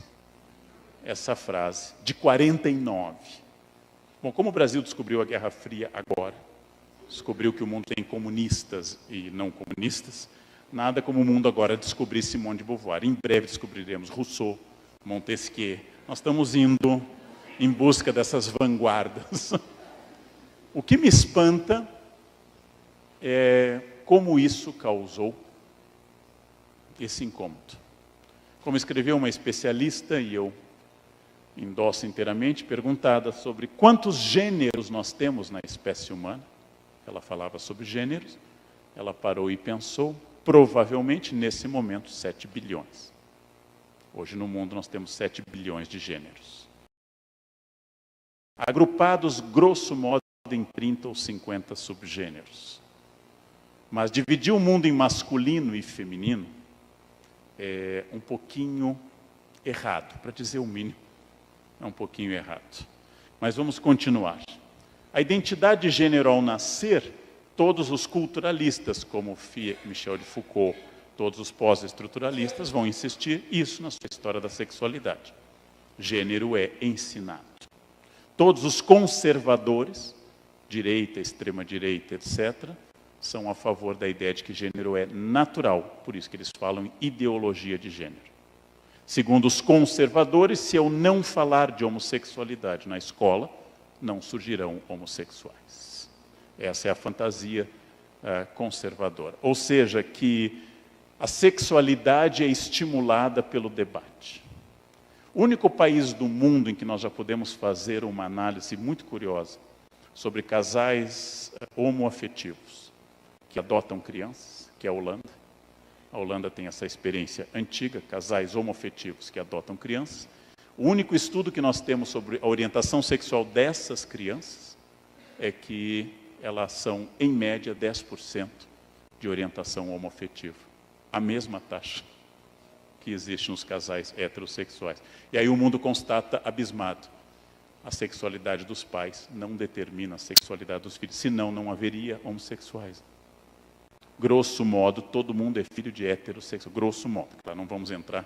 essa frase, de 49. Bom, como o Brasil descobriu a Guerra Fria agora, descobriu que o mundo tem comunistas e não comunistas, nada como o mundo agora descobrir Simone de Beauvoir. Em breve descobriremos Rousseau, Montesquieu. Nós estamos indo em busca dessas vanguardas. O que me espanta é como isso causou esse incômodo. Como escreveu uma especialista, e eu endosso inteiramente, perguntada sobre quantos gêneros nós temos na espécie humana, ela falava sobre gêneros, ela parou e pensou, provavelmente nesse momento 7 bilhões. Hoje no mundo nós temos 7 bilhões de gêneros. Agrupados, grosso modo, em 30 ou 50 subgêneros. Mas dividir o mundo em masculino e feminino é um pouquinho errado, para dizer o mínimo, é um pouquinho errado. Mas vamos continuar. A identidade de gênero ao nascer, todos os culturalistas, como Michel de Foucault, todos os pós-estruturalistas vão insistir isso na sua história da sexualidade. Gênero é ensinado. Todos os conservadores, direita, extrema-direita, etc., são a favor da ideia de que gênero é natural, por isso que eles falam em ideologia de gênero. Segundo os conservadores, se eu não falar de homossexualidade na escola, não surgirão homossexuais. Essa é a fantasia conservadora. Ou seja, que a sexualidade é estimulada pelo debate. O único país do mundo em que nós já podemos fazer uma análise muito curiosa sobre casais homoafetivos que adotam crianças, que é a Holanda. A Holanda tem essa experiência antiga, casais homoafetivos que adotam crianças. O único estudo que nós temos sobre a orientação sexual dessas crianças é que elas são, em média, 10% de orientação homoafetiva. A mesma taxa. que existe nos casais heterossexuais. E aí o mundo constata, abismado, a sexualidade dos pais não determina a sexualidade dos filhos, senão não haveria homossexuais. Grosso modo, todo mundo é filho de heterossexuais, grosso modo, claro, não vamos entrar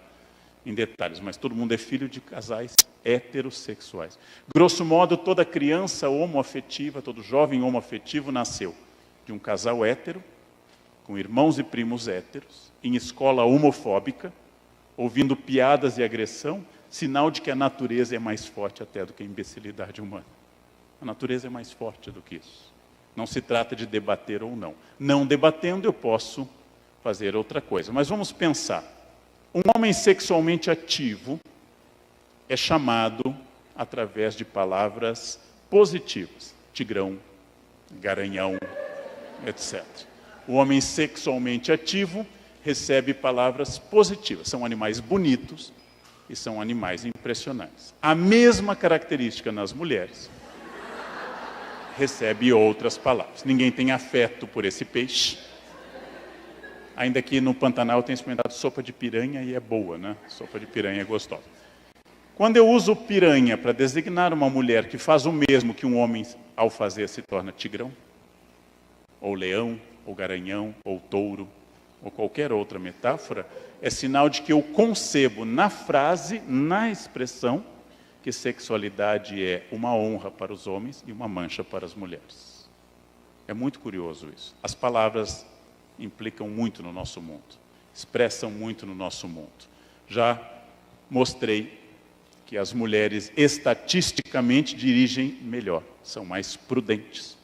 em detalhes, mas todo mundo é filho de casais heterossexuais. Grosso modo, toda criança homoafetiva, todo jovem homoafetivo nasceu de um casal hétero, com irmãos e primos héteros, em escola homofóbica, ouvindo piadas e agressão, sinal de que a natureza é mais forte até do que a imbecilidade humana. A natureza é mais forte do que isso. Não se trata de debater ou não. Não debatendo, eu posso fazer outra coisa. Mas vamos pensar. Um homem sexualmente ativo é chamado através de palavras positivas. Tigrão, garanhão, etc. O homem sexualmente ativo recebe palavras positivas. São animais bonitos e são animais impressionantes. A mesma característica nas mulheres recebe outras palavras. Ninguém tem afeto por esse peixe. Ainda que no Pantanal eu tenha experimentado sopa de piranha e é boa, né? Sopa de piranha é gostosa. Quando eu uso piranha para designar uma mulher que faz o mesmo que um homem ao fazer se torna tigrão, ou leão, ou garanhão, ou touro, ou qualquer outra metáfora, é sinal de que eu concebo na frase, na expressão, que sexualidade é uma honra para os homens e uma mancha para as mulheres. É muito curioso isso. As palavras implicam muito no nosso mundo, expressam muito no nosso mundo. Já mostrei que as mulheres estatisticamente dirigem melhor, são mais prudentes.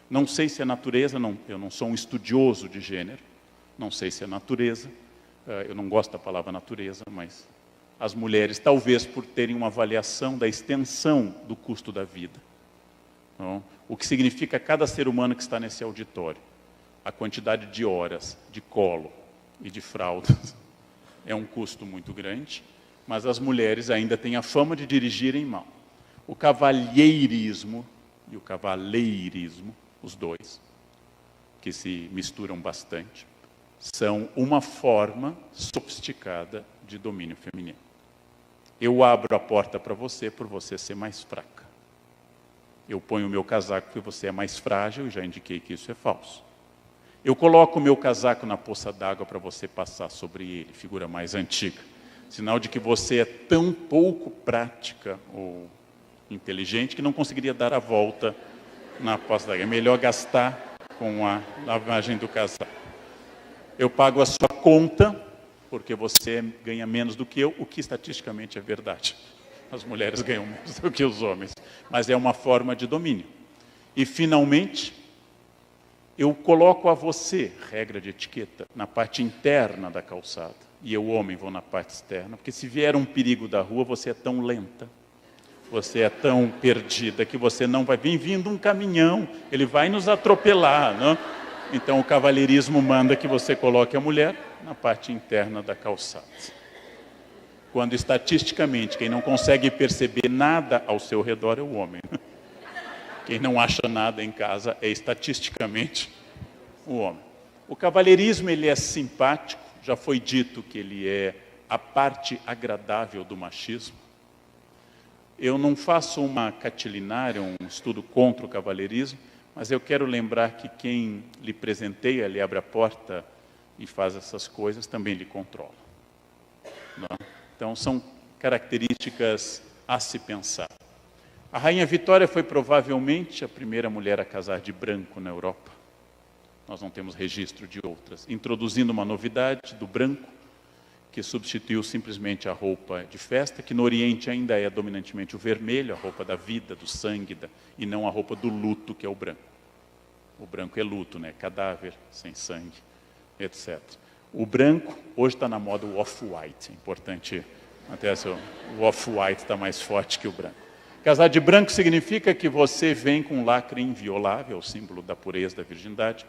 Não sei se é natureza, eu não sou um estudioso de gênero, não sei se é natureza, eu não gosto da palavra natureza, mas as mulheres, talvez por terem uma avaliação da extensão do custo da vida. Então, o que significa cada ser humano que está nesse auditório, a quantidade de horas de colo e de fraldas é um custo muito grande, mas as mulheres ainda têm a fama de dirigirem mal. O cavalheirismo e o cavaleirismo, os dois, que se misturam bastante, são uma forma sofisticada de domínio feminino. Eu abro a porta para você por você ser mais fraca. Eu ponho o meu casaco porque você é mais frágil e já indiquei que isso é falso. Eu coloco o meu casaco na poça d'água para você passar sobre ele, figura mais antiga. Sinal de que você é tão pouco prática ou inteligente que não conseguiria dar a volta na poça d'água. É melhor gastar com a lavagem do casaco. Eu pago a sua conta porque você ganha menos do que eu, o que estatisticamente é verdade. As mulheres ganham menos do que os homens, mas é uma forma de domínio. E, finalmente, eu coloco a você, regra de etiqueta, na parte interna da calçada, e eu, homem, vou na parte externa, porque se vier um perigo da rua, você é tão lenta, você é tão perdida, que você não vai vir vindo um caminhão, ele vai nos atropelar, não? Então, o cavalheirismo manda que você coloque a mulher na parte interna da calçada. Quando, estatisticamente, quem não consegue perceber nada ao seu redor é o homem. Quem não acha nada em casa é, estatisticamente, o homem. O cavalheirismo, ele é simpático. Já foi dito que ele é a parte agradável do machismo. Eu não faço uma catilinária, um estudo contra o cavalheirismo, mas eu quero lembrar que quem lhe presenteia, lhe abre a porta e faz essas coisas, também lhe controla. Não? Então, são características a se pensar. A Rainha Vitória foi provavelmente a primeira mulher a casar de branco na Europa. Nós não temos registro de outras. Introduzindo uma novidade do branco, que substituiu simplesmente a roupa de festa, que no Oriente ainda é dominantemente o vermelho, a roupa da vida, do sangue, e não a roupa do luto, que é o branco. O branco é luto, né? Cadáver, sem sangue, etc. O branco, hoje está na moda o off-white, é importante, até o off-white está mais forte que o branco. Casar de branco significa que você vem com um lacre inviolável, o símbolo da pureza, da virgindade.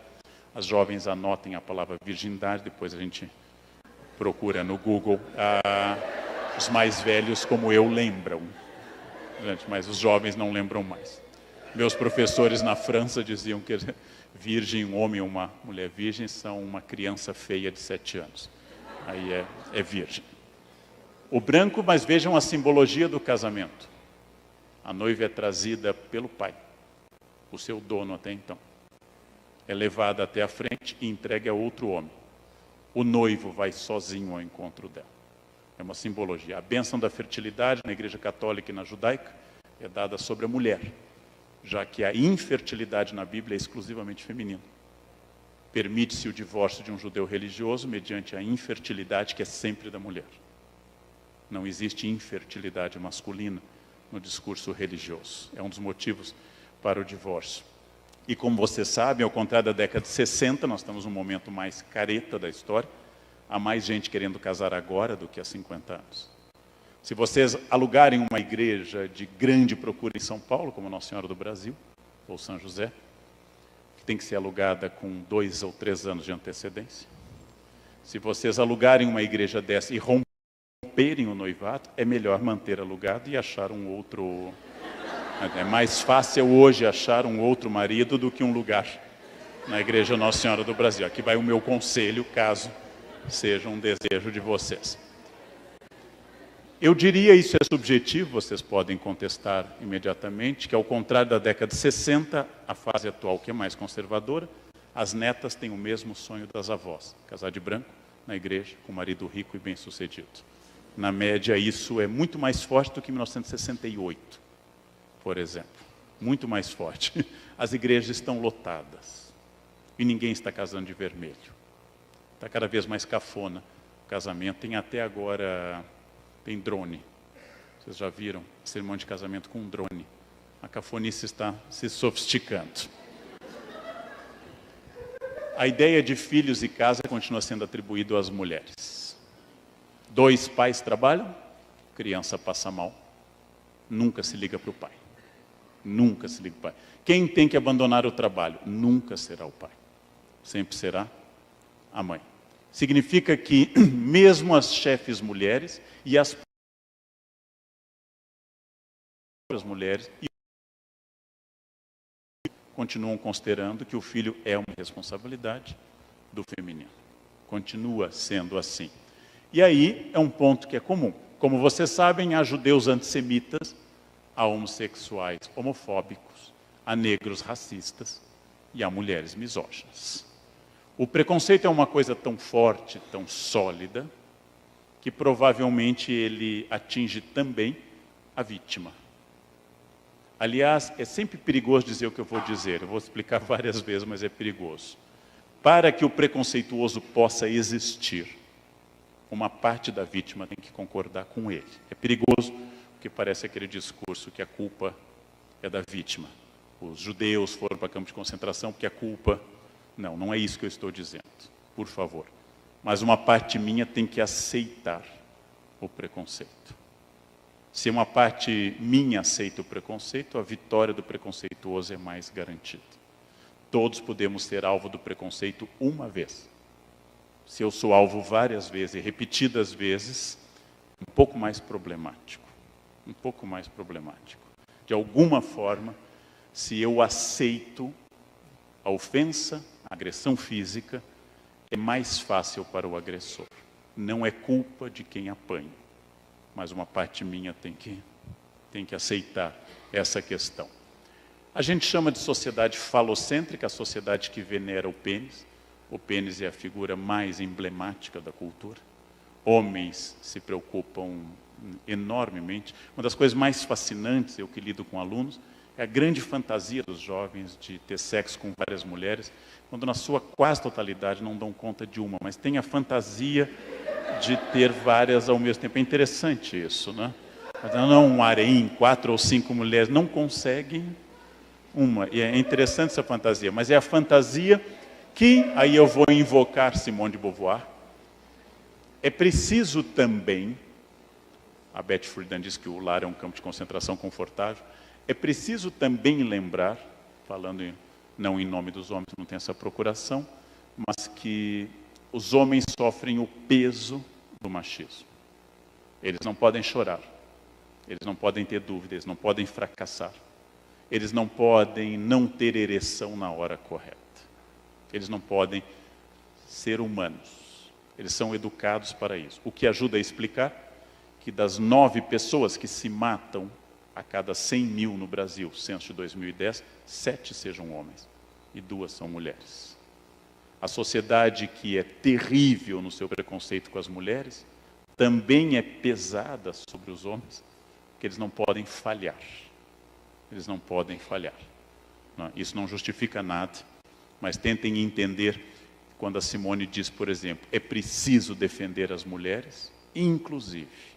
As jovens anotem a palavra virgindade, depois a gente procura no Google. Os mais velhos, como eu, lembram, mas os jovens não lembram mais. Meus professores na França diziam que virgem, um homem e uma mulher virgem, são uma criança feia de 7 anos. Aí é virgem. O branco, mas vejam a simbologia do casamento. A noiva é trazida pelo pai, o seu dono até então. É levada até a frente e entregue a outro homem. O noivo vai sozinho ao encontro dela. É uma simbologia. A bênção da fertilidade na Igreja Católica e na Judaica é dada sobre a mulher, já que a infertilidade na Bíblia é exclusivamente feminina. Permite-se o divórcio de um judeu religioso mediante a infertilidade que é sempre da mulher. Não existe infertilidade masculina no discurso religioso. É um dos motivos para o divórcio. E como vocês sabem, ao contrário da década de 60, nós estamos num momento mais careta da história. Há mais gente querendo casar agora do que há 50 anos. Se vocês alugarem uma igreja de grande procura em São Paulo, como Nossa Senhora do Brasil, ou São José, que tem que ser alugada com 2 ou 3 anos de antecedência. Se vocês alugarem uma igreja dessa e romperem o noivado, é melhor manter alugado e achar um outro. É mais fácil hoje achar um outro marido do que um lugar na Igreja Nossa Senhora do Brasil. Aqui vai o meu conselho, caso seja um desejo de vocês. Eu diria, isso é subjetivo, vocês podem contestar imediatamente, que ao contrário da década de 60, a fase atual que é mais conservadora, as netas têm o mesmo sonho das avós, casar de branco na igreja, com um marido rico e bem-sucedido. Na média, isso é muito mais forte do que em 1968, por exemplo. Muito mais forte. As igrejas estão lotadas e ninguém está casando de vermelho. Está cada vez mais cafona o casamento. Tem até agora, tem drone. Vocês já viram cerimônia de casamento com um drone? A cafonice está se sofisticando. A ideia de filhos e casa continua sendo atribuída às mulheres. 2 pais trabalham, criança passa mal, nunca se liga para o pai. Nunca se liga para o pai. Quem tem que abandonar o trabalho? Nunca será o pai. Sempre será a mãe. Significa que mesmo as chefes mulheres e as próprias mulheres continuam considerando que o filho é uma responsabilidade do feminino. Continua sendo assim. E aí é um ponto que é comum. Como vocês sabem, há judeus antissemitas, há homossexuais homofóbicos, há negros racistas e há mulheres misóginas. O preconceito é uma coisa tão forte, tão sólida, que provavelmente ele atinge também a vítima. Aliás, é sempre perigoso dizer o que eu vou dizer. Eu vou explicar várias vezes, mas é perigoso. Para que o preconceituoso possa existir, uma parte da vítima tem que concordar com ele. É perigoso, porque parece aquele discurso que a culpa é da vítima. Os judeus foram para campo de concentração porque a culpa... Não, não é isso que eu estou dizendo, por favor. Mas uma parte minha tem que aceitar o preconceito. Se uma parte minha aceita o preconceito, a vitória do preconceituoso é mais garantida. Todos podemos ser alvo do preconceito uma vez. Se eu sou alvo várias vezes e repetidas vezes, um pouco mais problemático. Um pouco mais problemático. De alguma forma, se eu aceito a ofensa, a agressão física, é mais fácil para o agressor. Não é culpa de quem apanha, mas uma parte minha tem que aceitar essa questão. A gente chama de sociedade falocêntrica, a sociedade que venera o pênis. O pênis é a figura mais emblemática da cultura. Homens se preocupam enormemente. Uma das coisas mais fascinantes, eu que lido com alunos, é a grande fantasia dos jovens de ter sexo com várias mulheres, quando na sua quase totalidade não dão conta de uma, mas tem a fantasia de ter várias ao mesmo tempo. É interessante isso, né? Não um harém, 4 ou 5 mulheres, não conseguem uma. E é interessante essa fantasia, mas é a fantasia que, aí eu vou invocar Simone de Beauvoir, é preciso também, a Betty Friedan diz que o lar é um campo de concentração confortável, é preciso também lembrar, falando não em nome dos homens, não tem essa procuração, mas que os homens sofrem o peso do machismo. Eles não podem chorar, eles não podem ter dúvidas, eles não podem fracassar, eles não podem não ter ereção na hora correta, eles não podem ser humanos, eles são educados para isso. O que ajuda a explicar que das 9 pessoas que se matam a cada 100 mil no Brasil, censo de 2010, 7 sejam homens e 2 são mulheres. A sociedade que é terrível no seu preconceito com as mulheres, também é pesada sobre os homens, porque eles não podem falhar. Eles não podem falhar. Isso não justifica nada, mas tentem entender quando a Simone diz, por exemplo, é preciso defender as mulheres, inclusive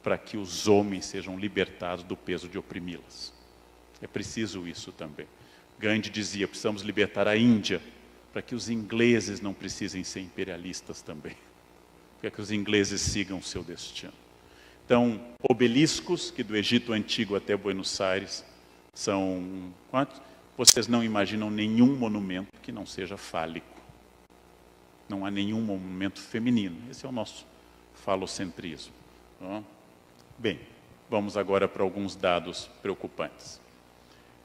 para que os homens sejam libertados do peso de oprimi-las. É preciso isso também. Gandhi dizia, precisamos libertar a Índia, para que os ingleses não precisem ser imperialistas também. Para que os ingleses sigam o seu destino. Então, obeliscos, que do Egito Antigo até Buenos Aires, são quantos? Vocês não imaginam nenhum monumento que não seja fálico. Não há nenhum monumento feminino. Esse é o nosso falocentrismo. Bem, vamos agora para alguns dados preocupantes.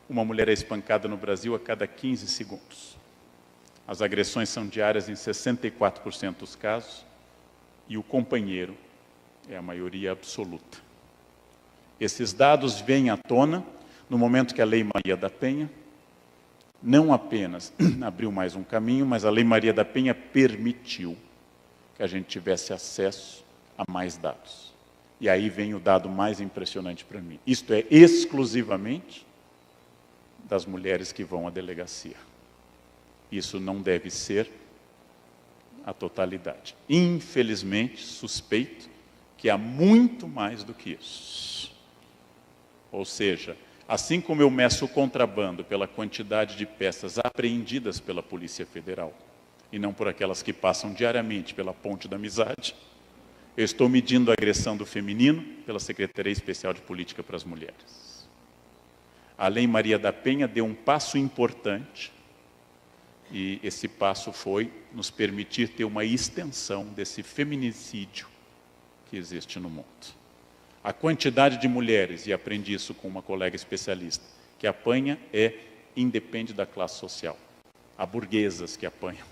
Uma mulher é espancada no Brasil a cada 15 segundos. As agressões são diárias em 64% dos casos e o companheiro é a maioria absoluta. Esses dados vêm à tona no momento que a Lei Maria da Penha não apenas abriu mais um caminho, mas a Lei Maria da Penha permitiu que a gente tivesse acesso a mais dados. E aí vem o dado mais impressionante para mim. Isto é exclusivamente das mulheres que vão à delegacia. Isso não deve ser a totalidade. Infelizmente, suspeito que há muito mais do que isso. Ou seja, assim como eu meço o contrabando pela quantidade de peças apreendidas pela Polícia Federal, e não por aquelas que passam diariamente pela Ponte da Amizade, eu estou medindo a agressão do feminino pela Secretaria Especial de Política para as Mulheres. A Lei Maria da Penha deu um passo importante, e esse passo foi nos permitir ter uma extensão desse feminicídio que existe no mundo. A quantidade de mulheres, e aprendi isso com uma colega especialista, que apanha independe da classe social. Há burguesas que apanham,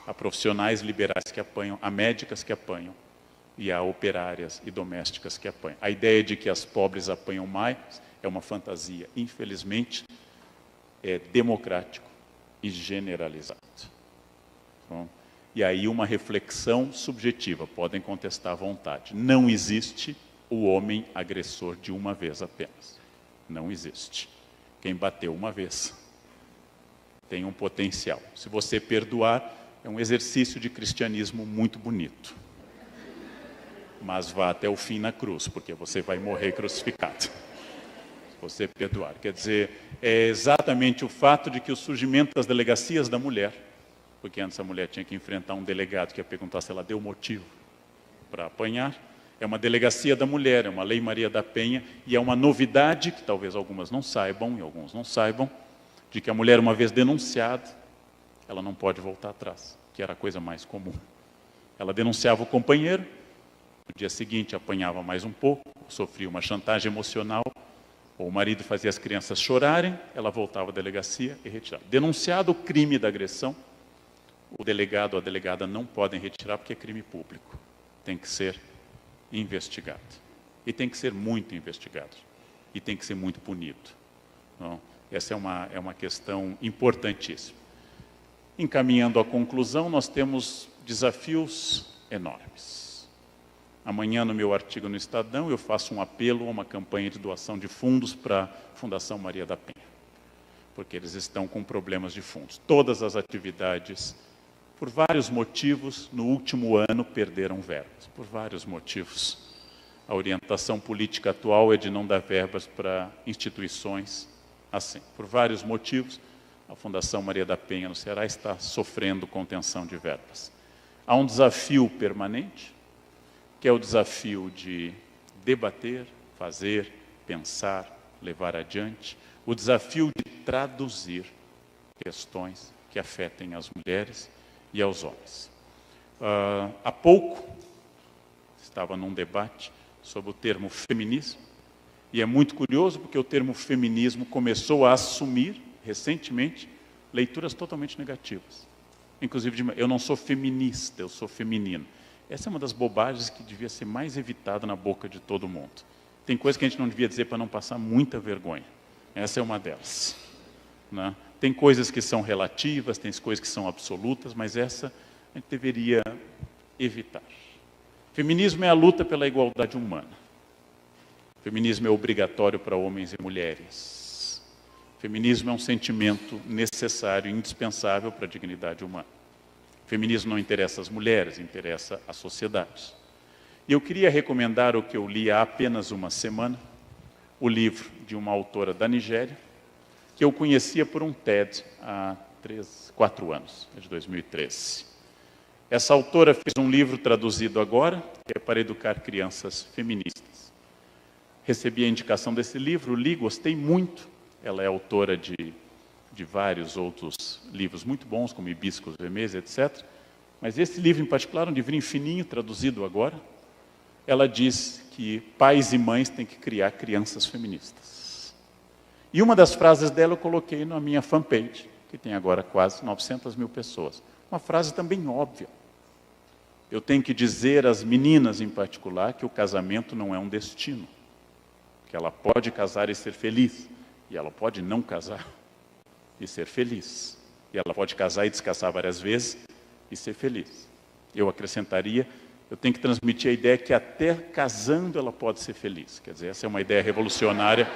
há profissionais liberais que apanham, há médicas que apanham, e há operárias e domésticas que apanham. A ideia de que as pobres apanham mais é uma fantasia. Infelizmente, é democrático e generalizado. Bom, e aí uma reflexão subjetiva, podem contestar à vontade. Não existe o homem agressor de uma vez apenas. Não existe. Quem bateu uma vez tem um potencial. Se você perdoar, é um exercício de cristianismo muito bonito. Mas vá até o fim na cruz, porque você vai morrer crucificado. Se você perdoar. Quer dizer, é exatamente o fato de que o surgimento das delegacias da mulher, porque antes a mulher tinha que enfrentar um delegado que ia perguntar se ela deu motivo para apanhar, é uma delegacia da mulher, é uma Lei Maria da Penha, e é uma novidade, que talvez algumas não saibam, e alguns não saibam, de que a mulher, uma vez denunciada, ela não pode voltar atrás, que era a coisa mais comum. Ela denunciava o companheiro, no dia seguinte apanhava mais um pouco, sofria uma chantagem emocional, ou o marido fazia as crianças chorarem, ela voltava à delegacia e retirava. Denunciado o crime da agressão, o delegado ou a delegada não podem retirar porque é crime público. Tem que ser investigado. E tem que ser muito investigado. E tem que ser muito punido. Então, essa é uma questão importantíssima. Encaminhando à conclusão, nós temos desafios enormes. Amanhã, no meu artigo no Estadão, eu faço um apelo a uma campanha de doação de fundos para a Fundação Maria da Penha. Porque eles estão com problemas de fundos. Todas as atividades, por vários motivos, no último ano perderam verbas. Por vários motivos. A orientação política atual é de não dar verbas para instituições assim. Por vários motivos, a Fundação Maria da Penha no Ceará está sofrendo contenção de verbas. Há um desafio permanente, que é o desafio de debater, fazer, pensar, levar adiante, o desafio de traduzir questões que afetem as mulheres e aos homens. Há pouco, estava num debate sobre o termo feminismo, e é muito curioso porque o termo feminismo começou a assumir, recentemente, leituras totalmente negativas. Inclusive, eu não sou feminista, eu sou feminino. Essa é uma das bobagens que devia ser mais evitada na boca de todo mundo. Tem coisa que a gente não devia dizer para não passar muita vergonha. Essa é uma delas, né? Tem coisas que são relativas, tem coisas que são absolutas, mas essa a gente deveria evitar. Feminismo é a luta pela igualdade humana. Feminismo é obrigatório para homens e mulheres. Feminismo é um sentimento necessário e indispensável para a dignidade humana. Feminismo não interessa às mulheres, interessa à sociedade. E eu queria recomendar o que eu li há apenas uma semana, o livro de uma autora da Nigéria, que eu conhecia por um TED há 4 anos, é de 2013. Essa autora fez um livro traduzido agora, que é para educar crianças feministas. Recebi a indicação desse livro, li, gostei muito. Ela é autora de vários outros livros muito bons, como Hibiscos Vermelhos, etc. Mas esse livro em particular, um livrinho fininho, traduzido agora, ela diz que pais e mães têm que criar crianças feministas. E uma das frases dela eu coloquei na minha fanpage, que tem agora quase 900 mil pessoas. Uma frase também óbvia. Eu tenho que dizer às meninas em particular que o casamento não é um destino. Que ela pode casar e ser feliz, e ela pode não casar e ser feliz. E ela pode casar e descasar várias vezes e ser feliz. Eu acrescentaria, eu tenho que transmitir a ideia que até casando ela pode ser feliz. Quer dizer, essa é uma ideia revolucionária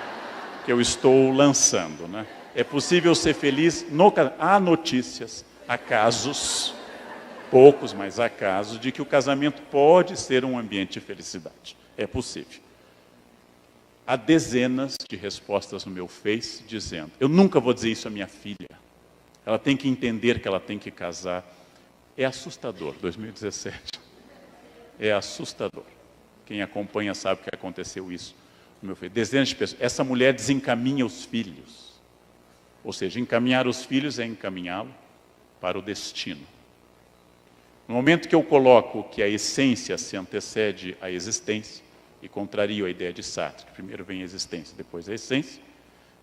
que eu estou lançando, né? É possível ser feliz no casamento. Há notícias, há casos, poucos, mas há casos, de que o casamento pode ser um ambiente de felicidade. É possível. Há dezenas de respostas no meu Face dizendo, eu nunca vou dizer isso à minha filha. Ela tem que entender que ela tem que casar. É assustador, 2017. É assustador. Quem acompanha sabe que aconteceu isso no meu Face. Dezenas de pessoas. Essa mulher desencaminha os filhos. Ou seja, encaminhar os filhos é encaminhá-lo para o destino. No momento que eu coloco que a essência se antecede à existência, e contrario a ideia de Sartre, que primeiro vem a existência, depois a essência,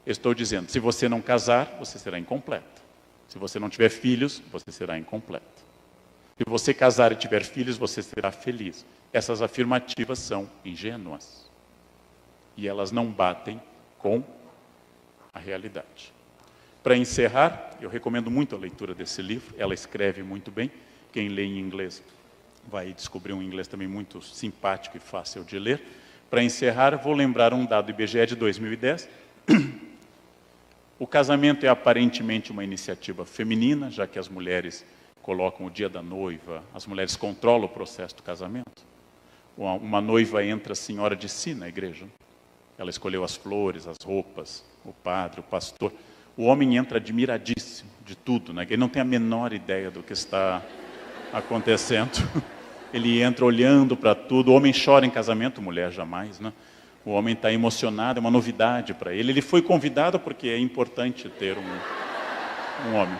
eu estou dizendo, se você não casar, você será incompleta. Se você não tiver filhos, você será incompleta. Se você casar e tiver filhos, você será feliz. Essas afirmativas são ingênuas. E elas não batem com a realidade. Para encerrar, eu recomendo muito a leitura desse livro, ela escreve muito bem. Quem lê em inglês vai descobrir um inglês também muito simpático e fácil de ler. Para encerrar, vou lembrar um dado IBGE de 2010. O casamento é aparentemente uma iniciativa feminina, já que as mulheres colocam o dia da noiva, as mulheres controlam o processo do casamento. Uma noiva entra senhora de si na igreja. Ela escolheu as flores, as roupas, o padre, o pastor. O homem entra admiradíssimo de tudo, né? Ele não tem a menor ideia do que está acontecendo. Ele entra olhando para tudo. O homem chora em casamento, mulher jamais, né? O homem está emocionado, é uma novidade para ele. Ele foi convidado porque é importante ter um homem.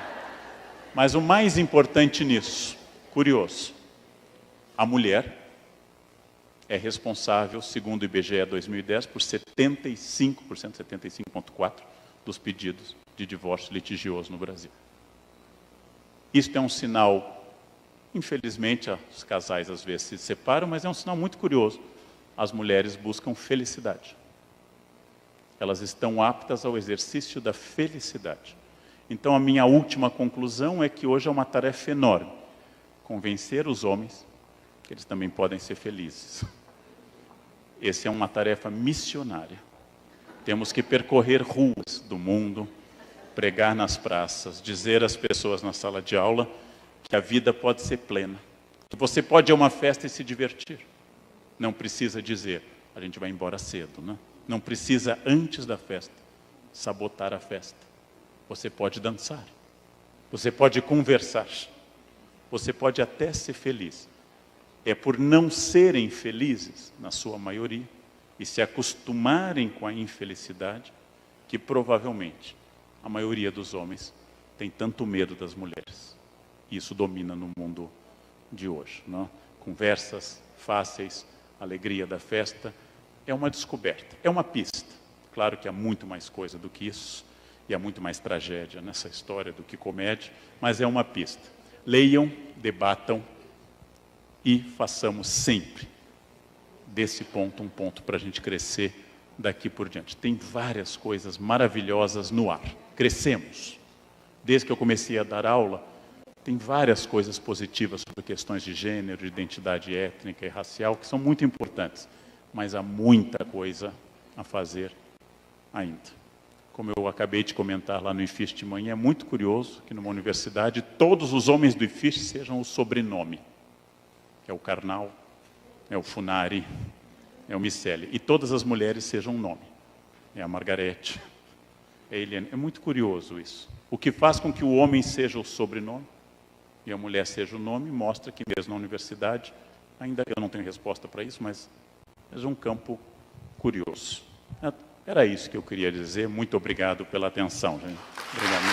Mas o mais importante nisso, curioso, a mulher é responsável, segundo o IBGE 2010, por 75%, 75,4% dos pedidos de divórcio litigioso no Brasil. Isto é um sinal. Infelizmente, os casais às vezes se separam, mas é um sinal muito curioso. As mulheres buscam felicidade. Elas estão aptas ao exercício da felicidade. Então, a minha última conclusão é que hoje é uma tarefa enorme. Convencer os homens que eles também podem ser felizes. Essa é uma tarefa missionária. Temos que percorrer ruas do mundo, pregar nas praças, dizer às pessoas na sala de aula que a vida pode ser plena. Que você pode ir a uma festa e se divertir. Não precisa dizer, a gente vai embora cedo, né? Não precisa, antes da festa, sabotar a festa. Você pode dançar. Você pode conversar. Você pode até ser feliz. É por não serem felizes, na sua maioria, e se acostumarem com a infelicidade, que provavelmente a maioria dos homens tem tanto medo das mulheres. Isso domina no mundo de hoje, não? Conversas fáceis, alegria da festa, é uma descoberta, é uma pista. Claro que há muito mais coisa do que isso, e há muito mais tragédia nessa história do que comédia, mas é uma pista. Leiam, debatam, e façamos sempre desse ponto um ponto para a gente crescer daqui por diante. Tem várias coisas maravilhosas no ar. Crescemos. Desde que eu comecei a dar aula, tem várias coisas positivas sobre questões de gênero, de identidade étnica e racial, que são muito importantes, mas há muita coisa a fazer ainda. Como eu acabei de comentar lá no IFISH de manhã, é muito curioso que numa universidade todos os homens do IFISH sejam o sobrenome. É o Karnal, é o Funari, é o Miceli. E todas as mulheres sejam um nome. É a Margarete, é a Eliane. É muito curioso isso. O que faz com que o homem seja o sobrenome e a mulher seja o nome, mostra que mesmo na universidade, ainda eu não tenho resposta para isso, mas é um campo curioso. Era isso que eu queria dizer. Muito obrigado pela atenção, gente. Obrigado.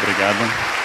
Obrigado.